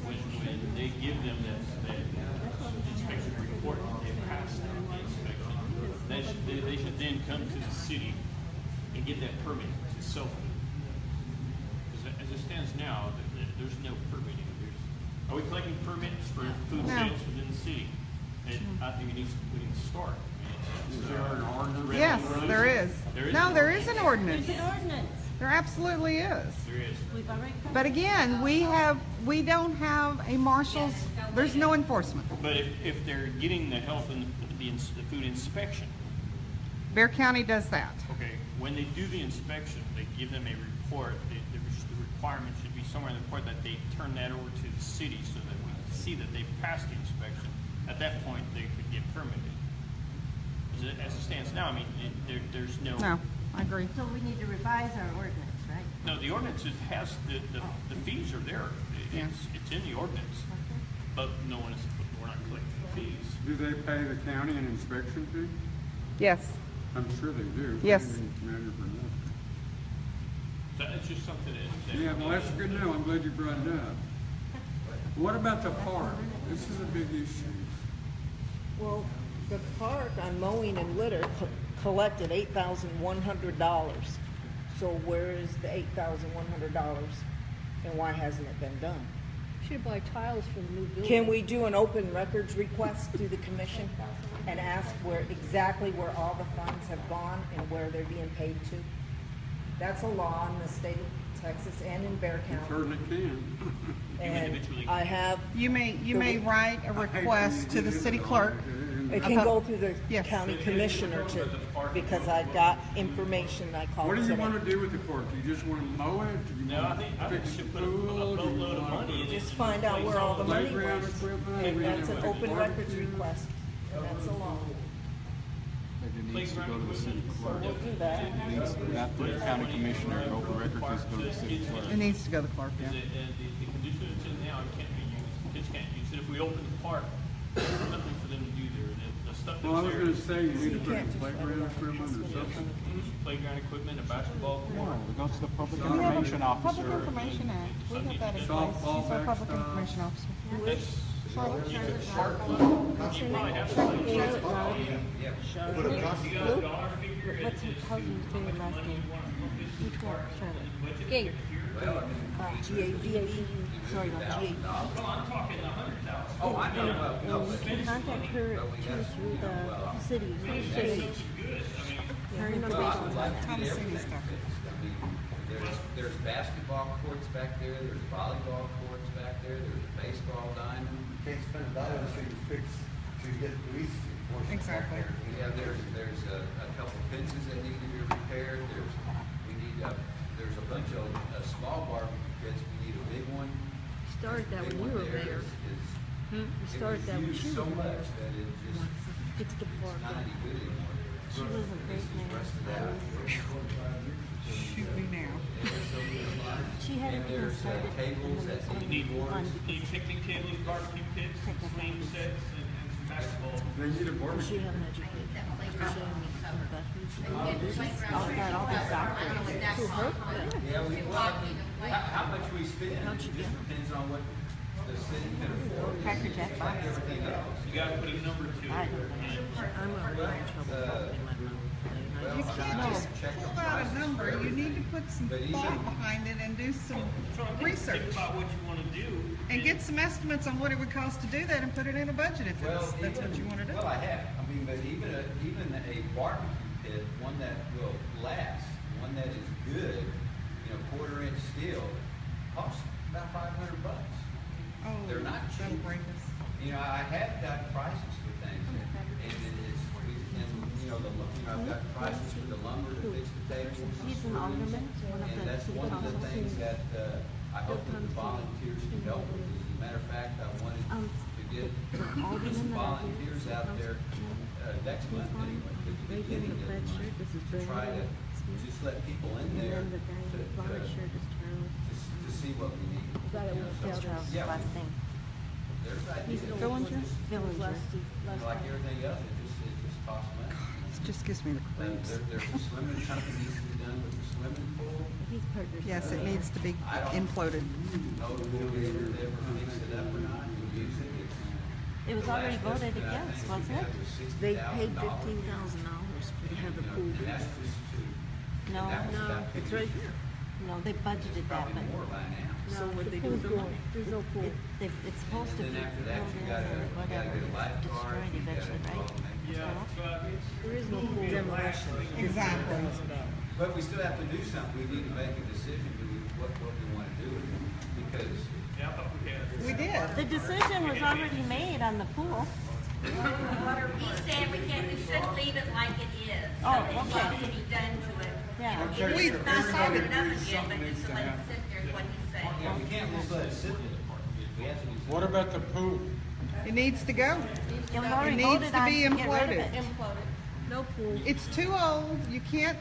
Speaker 4: when they give them that inspection report, they pass the inspection, they should then come to the city and get that permit to sell food. Because as it stands now, there's no permitting. Are we collecting permits for food
Speaker 2: No.
Speaker 4: sales within the city? And I think we need to start.
Speaker 1: Is there an ordinance?
Speaker 2: Yes, there is.
Speaker 4: There is
Speaker 2: No,
Speaker 4: an
Speaker 2: there is an ordinance.
Speaker 12: There's an ordinance.
Speaker 2: There absolutely is.
Speaker 4: There is.
Speaker 12: We've already.
Speaker 2: But again, we don't have a marshal's, there's no enforcement.
Speaker 4: But if they're getting the health and the food inspection,
Speaker 2: Bear County does that.
Speaker 4: okay, when they do the inspection, they give them a report. The requirement should be somewhere in the report that they turn that over to the city so that we can see that they passed the inspection. At that point, they could get permitted. As it stands now, I mean, there's no.
Speaker 2: No, I agree.
Speaker 12: So we need to revise our ordinance, right?
Speaker 4: No, the ordinance has, the fees are there. It's in the ordinance. But we're not collecting fees.
Speaker 1: Do they pay the county an inspection fee?
Speaker 2: Yes.
Speaker 1: I'm sure they do.
Speaker 2: Yes.
Speaker 1: They didn't come out here for nothing.
Speaker 4: So it's just something that.
Speaker 1: Yeah, well, that's good to know. I'm glad you brought it up. What about the park? This is a big issue.
Speaker 6: Well, the park on mowing and litter collected $8,100. So where is the $8,100? And why hasn't it been done?
Speaker 3: Should buy tiles for the new building.
Speaker 6: Can we do an open records request to the commission and ask exactly where all the funds have gone and where they're being paid to? That's a law in the state of Texas and in Bear County.
Speaker 1: Certainly can.
Speaker 6: And I have,
Speaker 2: You may write a request to the city clerk.
Speaker 6: it can go through the
Speaker 2: Yes.
Speaker 6: county commissioner too, because I got information I called
Speaker 1: What do you
Speaker 6: today.
Speaker 1: want to do with the park? Do you just want to mow it? Do you
Speaker 4: No, I
Speaker 1: want
Speaker 4: think
Speaker 1: to
Speaker 4: we
Speaker 1: fix the
Speaker 4: should put a
Speaker 1: pool? Do you
Speaker 4: boatload of
Speaker 1: want
Speaker 4: money in it.
Speaker 6: Just find out where all the money
Speaker 1: Playground
Speaker 6: was.
Speaker 1: equipment?
Speaker 6: And that's an
Speaker 1: Like
Speaker 6: open records
Speaker 1: barbecue?
Speaker 6: request, and that's a law.
Speaker 15: It needs to go to the city
Speaker 6: So
Speaker 15: clerk.
Speaker 6: we'll do that.
Speaker 15: It needs, not the county commissioner, and open records needs to go to the city clerk.
Speaker 2: It needs to go to the clerk, yeah.
Speaker 4: And the condition it's in now, it can't be used, kids can't use it. If we open the park, there's nothing for them to do there. The stuff
Speaker 1: Well, I
Speaker 4: that's
Speaker 1: was
Speaker 4: there,
Speaker 1: gonna say, you need to put
Speaker 6: can't
Speaker 1: a
Speaker 6: just
Speaker 1: playground equipment or something.
Speaker 4: playground equipment, a basketball court.
Speaker 15: No, it goes to the public
Speaker 2: We have a
Speaker 15: information
Speaker 2: Public
Speaker 15: officer.
Speaker 2: Information Act, we have that in place,
Speaker 1: Softball
Speaker 2: he's our public
Speaker 1: backstop.
Speaker 2: information officer.
Speaker 4: That's,
Speaker 2: Charlotte.
Speaker 4: you could park, you probably have to. You got a dollar figure,
Speaker 12: What's his husband's favorite last name? Which one? Charlotte. Gabe.
Speaker 6: G-A-B-A-B.
Speaker 12: Sorry, not Gabe.
Speaker 4: Oh, I know.
Speaker 12: And you can contact her too through the city. Her information is on that.
Speaker 2: Thomasini stuff.
Speaker 16: There's basketball courts back there, there's volleyball courts back there, there's a baseball diamond.
Speaker 14: You can't spend $1 until you fix, to get police enforcement.
Speaker 2: Exactly.
Speaker 16: Yeah, there's a couple fences that need to be repaired, there's a bunch of small barbecue pits, we need a big one.
Speaker 12: Started that
Speaker 16: Big
Speaker 12: when you
Speaker 16: one
Speaker 12: were
Speaker 16: there
Speaker 12: there.
Speaker 16: is-
Speaker 12: We started that when
Speaker 16: It was
Speaker 12: she
Speaker 16: used so
Speaker 12: was there.
Speaker 16: much that it just,
Speaker 12: It's the park.
Speaker 16: not any good anymore.
Speaker 12: She was a great
Speaker 16: The rest of
Speaker 12: man.
Speaker 16: that.
Speaker 2: Shoot me now.
Speaker 12: She had
Speaker 16: And
Speaker 12: everything
Speaker 16: there's
Speaker 12: started.
Speaker 16: tables
Speaker 12: and then
Speaker 16: that
Speaker 12: it's
Speaker 4: Need
Speaker 12: on
Speaker 4: need picnic tables, barbecue pits, swing sets, and some basketball.
Speaker 1: They need a
Speaker 12: She
Speaker 1: barbecue.
Speaker 12: had an education.
Speaker 13: I've
Speaker 12: got all these doctors.
Speaker 13: Who,
Speaker 12: her?
Speaker 16: Yeah, how much we spend, it just depends on what the city can afford.
Speaker 12: Cracker Jack box.
Speaker 16: Everything else.
Speaker 4: You gotta put a number to it.
Speaker 12: I don't know. I'm already in trouble in my mouth.
Speaker 2: You can't just pull out a number, you need to put some
Speaker 16: But even-
Speaker 2: thought behind it and do some research.
Speaker 4: Think about what you wanna do.
Speaker 2: And get some estimates on what it would cost to do that and put it in a budget if that's what you wanna do.
Speaker 16: Well, I have, I mean, but even a barbecue pit, one that will last, one that is good, you know, 1/4-inch steel, costs about $500.
Speaker 2: Oh,
Speaker 16: They're not
Speaker 2: that'll
Speaker 16: cheap.
Speaker 2: break us.
Speaker 16: You know, I have got prices for things, and you know, I've got prices for the lumber to fix the tables.
Speaker 12: He's an alderman, one of
Speaker 16: And
Speaker 12: the
Speaker 16: that's
Speaker 12: city
Speaker 16: one of the
Speaker 12: council.
Speaker 16: things that, I hope that the volunteers can help with. As a matter of fact, I wanted to get some volunteers out there, next month anyway, at the beginning of the month, to try to just let people in there
Speaker 12: And then the guy in the flower shirt is Charles.
Speaker 16: to see what we need.
Speaker 12: Thought it
Speaker 16: You know,
Speaker 12: was
Speaker 16: so-
Speaker 12: Charles'
Speaker 16: yeah,
Speaker 12: last name.
Speaker 16: There's ideas.
Speaker 2: Fillinger?
Speaker 12: Villinger.
Speaker 16: Like everything else, it just costs money.
Speaker 2: It just gives me the creeps.
Speaker 16: There's a swimming something needs to be done with the swimming pool.
Speaker 12: He's partners.
Speaker 2: Yes, it needs to be
Speaker 16: I don't
Speaker 2: imploded.
Speaker 16: know if we'll be able to ever fix it up or not, we'll use it.
Speaker 12: It was
Speaker 16: The last
Speaker 12: already voted
Speaker 16: estimate, I
Speaker 12: against,
Speaker 16: think we
Speaker 12: wasn't
Speaker 16: had
Speaker 12: it?
Speaker 16: was
Speaker 3: They paid
Speaker 16: $60,000.
Speaker 3: $15,000 to have the pool.
Speaker 16: And that's just to,
Speaker 12: No,
Speaker 16: and that was
Speaker 3: No,
Speaker 16: about
Speaker 3: it's right here.
Speaker 12: no, they budgeted that,
Speaker 16: probably
Speaker 12: but
Speaker 16: more by now.
Speaker 3: So what they do with the money? There's no pool.
Speaker 12: it's supposed to
Speaker 16: And
Speaker 12: be
Speaker 16: then after that,
Speaker 12: filled
Speaker 16: you
Speaker 12: in
Speaker 16: gotta,
Speaker 12: or whatever,
Speaker 16: get a lifeguard.
Speaker 12: destroyed
Speaker 16: you gotta
Speaker 12: eventually,
Speaker 16: do all
Speaker 12: right?
Speaker 16: the
Speaker 4: Yeah, but
Speaker 3: There is no pool. Demolition.
Speaker 2: Exactly.
Speaker 16: But we still have to do something, we need to make a decision, what we wanna do with it, because
Speaker 4: yeah, I thought we had.
Speaker 2: We did.
Speaker 12: The decision was already made on the pool.
Speaker 13: He's saying we shouldn't leave it like it is.
Speaker 12: Oh,
Speaker 13: Something
Speaker 12: okay.
Speaker 13: needs to be done to it.
Speaker 12: Yeah.
Speaker 13: It is not solid enough again, but just to let it sit there is what he's saying.
Speaker 16: yeah, we can't just let it sit there. We have to.
Speaker 1: What about the pool?
Speaker 2: It needs to go.
Speaker 12: It was
Speaker 2: It
Speaker 12: already
Speaker 2: needs
Speaker 12: voted
Speaker 2: to
Speaker 12: on
Speaker 2: be
Speaker 12: to get rid of
Speaker 2: imploded.
Speaker 12: it.
Speaker 3: No pool.
Speaker 2: It's too old, you can't,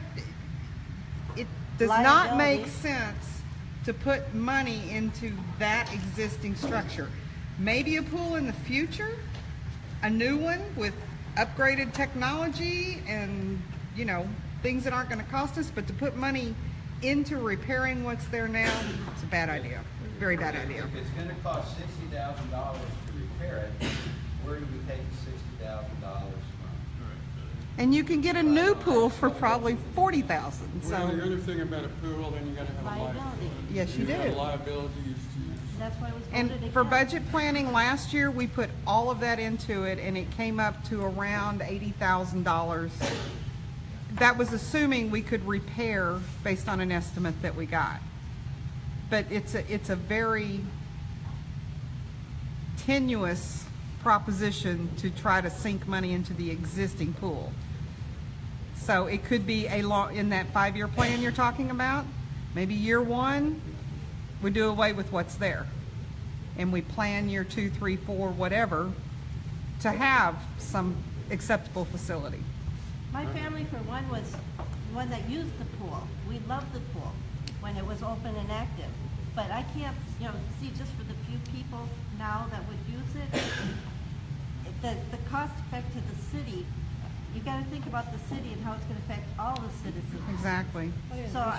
Speaker 2: it does not make
Speaker 12: Liability.
Speaker 2: sense to put money into that existing structure. Maybe a pool in the future, a new one with upgraded technology and, you know, things that aren't gonna cost us, but to put money into repairing what's there now, it's a bad idea, very bad idea.
Speaker 16: If it's gonna cost $60,000 to repair it, where do we take the $60,000 from?
Speaker 2: And you can get a new pool for probably $40,000,
Speaker 1: Well, the
Speaker 2: so,
Speaker 1: other thing about a pool, then you gotta have a
Speaker 12: Liability.
Speaker 1: liability.
Speaker 2: yes, you
Speaker 1: have
Speaker 2: do.
Speaker 1: liabilities to
Speaker 12: That's why it was
Speaker 2: And
Speaker 12: voted
Speaker 2: for
Speaker 12: against.
Speaker 2: budget planning last year, we put all of that into it and it came up to around $80,000. That was assuming we could repair based on an estimate that we got. But it's a very tenuous proposition to try to sink money into the existing pool. So it could be in that 5-year plan you're talking about, maybe year 1, we do away with what's there. And we plan year 2, 3, 4, whatever, to have some acceptable facility.
Speaker 12: My family, for one, was one that used the pool. We loved the pool when it was open and active. But I can't, see just for the few people now that would use it, the cost effect to the city, you gotta think about the city and how it's gonna affect all the citizens.
Speaker 2: Exactly.
Speaker 12: So,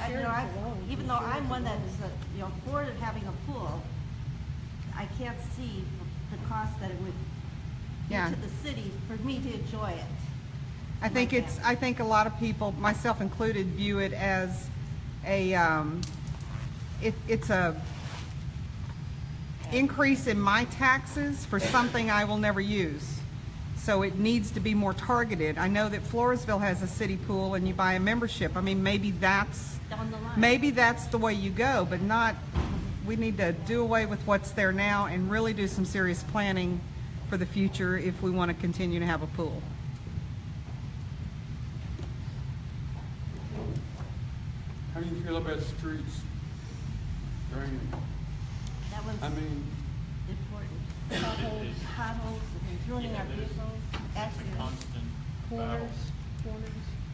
Speaker 12: even though I'm one that is, for having a pool, I can't see the cost that it would be
Speaker 2: Yeah.
Speaker 12: to the city for me to enjoy it.
Speaker 2: I think I think a lot of people, myself included, view it as it's a increase in my taxes for something I will never use. So it needs to be more targeted. I know that Floresville has a city pool and you buy a membership. I mean, maybe that's
Speaker 12: Down the line.
Speaker 2: maybe that's the way you go, but not, we need to do away with what's there now and really do some serious planning for the future if we want to continue to have a pool.
Speaker 1: How do you feel about streets? Draining?
Speaker 12: That was
Speaker 1: I mean,
Speaker 12: important. Potholes, ruining our vehicles, accidents,
Speaker 4: Constant
Speaker 12: corners.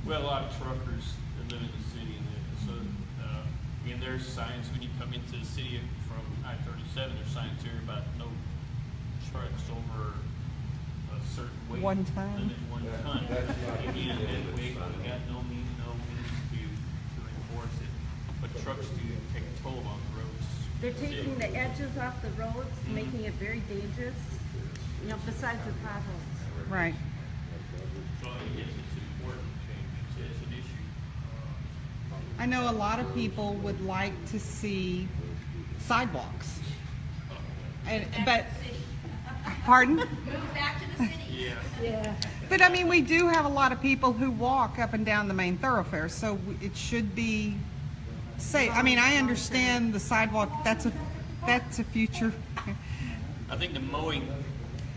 Speaker 4: Well, a lot of truckers that live in the city, and there's signs when you come into the city from I-37, there's signs here about no trucks over a certain weight.
Speaker 2: 1 ton.
Speaker 4: Limit 1 ton. Again, that weight, we got no means to enforce it, but trucks do take a toll on the roads.
Speaker 3: They're taking the edges off the roads, making it very dangerous, besides the potholes.
Speaker 2: Right.
Speaker 4: So I think it's an important change. It's an issue
Speaker 2: I know a lot of people would like to see sidewalks. But, pardon?
Speaker 13: Move back to the city.
Speaker 6: Yeah.
Speaker 2: But I mean, we do have a lot of people who walk up and down the main thoroughfare, so it should be safe. I mean, I understand the sidewalk, that's a future.
Speaker 4: I think the mowing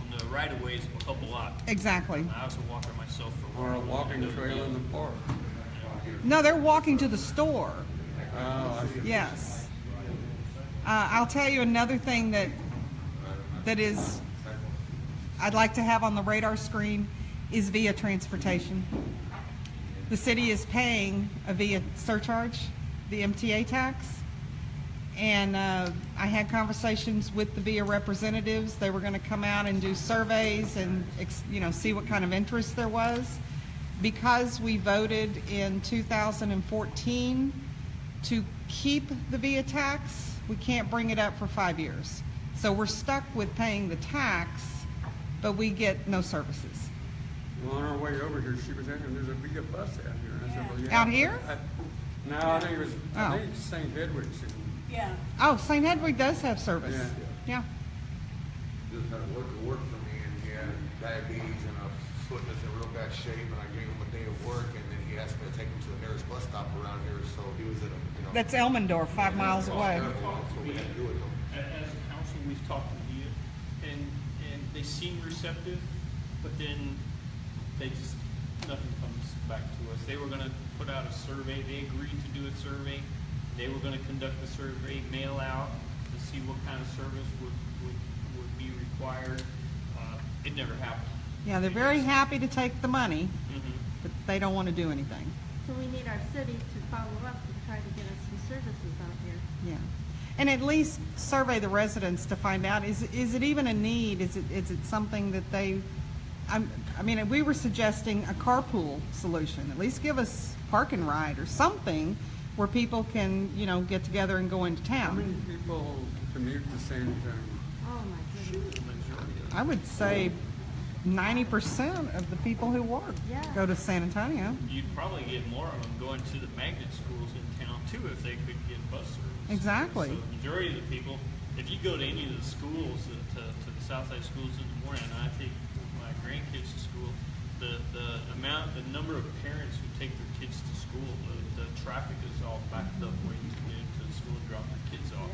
Speaker 4: on the right of ways will help a lot.
Speaker 2: Exactly.
Speaker 4: I was a walker myself for a
Speaker 1: Or
Speaker 4: while.
Speaker 1: a walking trail in the park.
Speaker 2: No, they're walking to the store.
Speaker 1: Oh, I see.
Speaker 2: Yes. I'll tell you another thing that is, I'd like to have on the radar screen is via transportation. The city is paying a via surcharge, the MTA tax. And I had conversations with the VIA representatives. They were going to come out and do surveys and see what kind of interest there was. Because we voted in 2014 to keep the VIA tax, we can't bring it up for 5 years. So we're stuck with paying the tax, but we get no services.
Speaker 1: Well, on our way over here, she was asking, there's a VIA bus out here. And I said, well, yeah.
Speaker 2: Out here?
Speaker 1: No, I think it was, I
Speaker 2: Oh.
Speaker 1: think it's St. Edward's.
Speaker 6: Yeah.
Speaker 2: Oh, St. Hedwig does have service. Yeah.
Speaker 14: Just had to work for me, and he had diabetes, and foot was in real bad shape, and I gave him a day of work, and then he asked me to take him to the nearest bus stop around here, so he was at a,
Speaker 2: That's Elmendorf, 5 miles away.
Speaker 14: That's what we had to do with him.
Speaker 4: As a council, we've talked to VIA, and they seem receptive, but then nothing comes back to us. They were gonna put out a survey, they agreed to do a survey, they were gonna conduct a survey, mail out, to see what kind of service would be required. It never happened.
Speaker 2: Yeah, they're very happy to take the money,
Speaker 4: Mhm.
Speaker 2: but they don't want to do anything.
Speaker 12: So we need our city to follow up and try to get us some services out here.
Speaker 2: Yeah. And at least survey the residents to find out, is it even a need? Is it something that they, I mean, we were suggesting a carpool solution. At least give us park and ride or something where people can, get together and go into
Speaker 1: How
Speaker 2: town.
Speaker 1: many people commute to San Antonio?
Speaker 12: Oh, my goodness.
Speaker 4: The majority of
Speaker 2: I would say 90% of the people who work
Speaker 12: Yeah.
Speaker 2: go to San Antonio.
Speaker 4: You'd probably get more of them going to the magnet schools in town too if they could get bus service.
Speaker 2: Exactly.
Speaker 4: So the majority of the people, if you go to any of the schools, to the Southside schools in the morning, and I take my grandkids to school, the number of parents who take their kids to school, the traffic is all backed up waiting to get into the school and drop their kids off.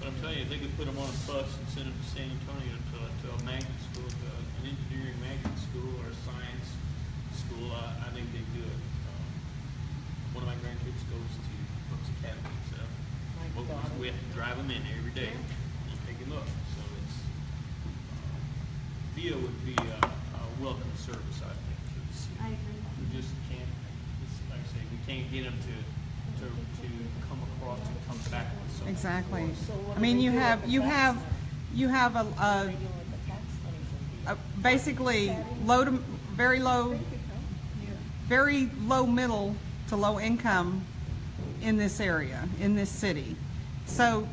Speaker 4: But I'm telling you, if they could put them on a bus and send them to San Antonio to a magnet school, to an engineering magnet school or a science school, I think they'd do it. One of my grandkids goes to Brooks Academy, so we have to drive them in every day and pick them up. So it's VIA would be a welcome service, I think, to the city.
Speaker 12: I agree.
Speaker 4: We just can't, like I say, we can't get them to come across and come back with something.
Speaker 2: Exactly.
Speaker 6: So what
Speaker 2: I
Speaker 6: do
Speaker 2: mean,
Speaker 6: they
Speaker 2: you
Speaker 6: do
Speaker 2: have
Speaker 6: with the
Speaker 2: you
Speaker 6: tax
Speaker 2: have
Speaker 6: money?
Speaker 2: you have
Speaker 6: What are they doing with the tax money from VIA?
Speaker 2: basically very low middle to low income in this area, in this city. So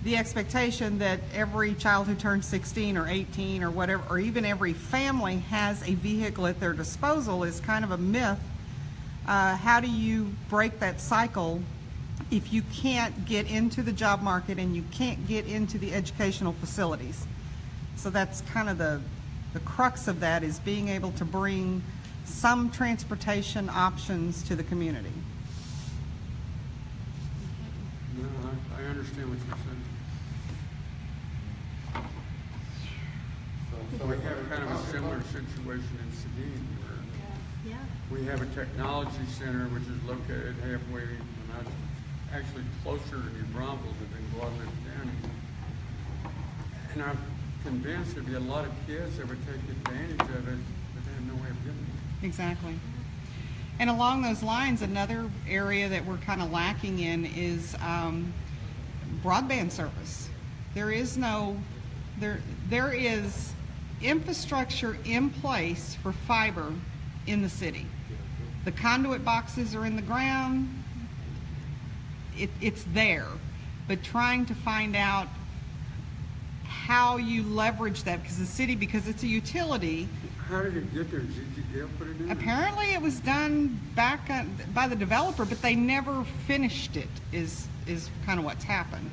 Speaker 2: the expectation that every child who turns 16 or 18 or whatever, or even every family has a vehicle at their disposal is kind of a myth. How do you break that cycle if you can't get into the job market and you can't get into the educational facilities? So that's kind of the crux of that, is being able to bring some transportation options to the community.
Speaker 1: No, I understand what you're saying. We have kind of a similar situation in Seguin, where
Speaker 12: Yeah.
Speaker 1: we have a technology center which is located halfway, actually closer to New Braunfels than Guadalupe County. And I'm convinced there'd be a lot of kids that would take advantage of it, but they have no way of getting it.
Speaker 2: Exactly. And along those lines, another area that we're kind of lacking in is broadband service. There is infrastructure in place for fiber in the city. The conduit boxes are in the ground. It's there, but trying to find out how you leverage that, because the city, because it's a utility,
Speaker 1: How did it get there? Did you put it in?
Speaker 2: Apparently it was done back by the developer, but they never finished it, is kind of what's happened.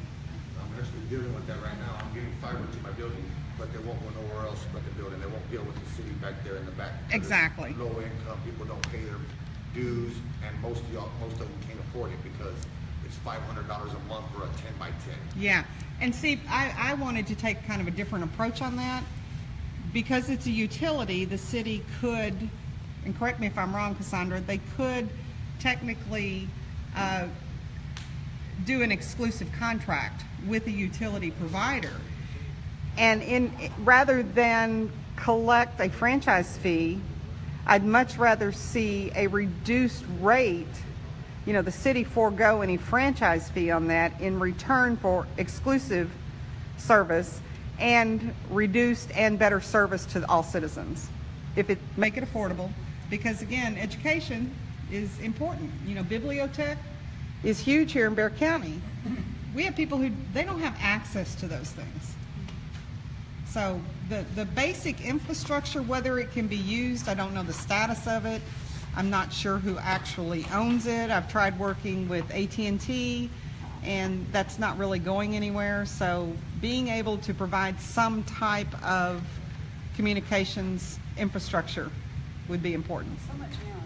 Speaker 14: I'm actually dealing with that right now. I'm getting fiber to my building, but they won't go nowhere else but the building. They won't deal with the city back there in the back.
Speaker 2: Exactly.
Speaker 14: Low income, people don't pay their dues, and most of them can't afford it because it's $500 a month for a 10 by 10.
Speaker 2: Yeah, and see, I wanted to take kind of a different approach on that. Because it's a utility, the city could, and correct me if I'm wrong, Cassandra, they could technically do an exclusive contract with a utility provider. And rather than collect a franchise fee, I'd much rather see a reduced rate, you know, the city forego any franchise fee on that in return for exclusive service and reduced and better service to all citizens. Make it affordable, because again, education is important. You know, bibliotech is huge here in Bexar County. We have people who, they don't have access to those things. So the basic infrastructure, whether it can be used, I don't know the status of it. I'm not sure who actually owns it. I've tried working with AT&T, and that's not really going anywhere. So being able to provide some type of communications infrastructure would be important.
Speaker 17: So much now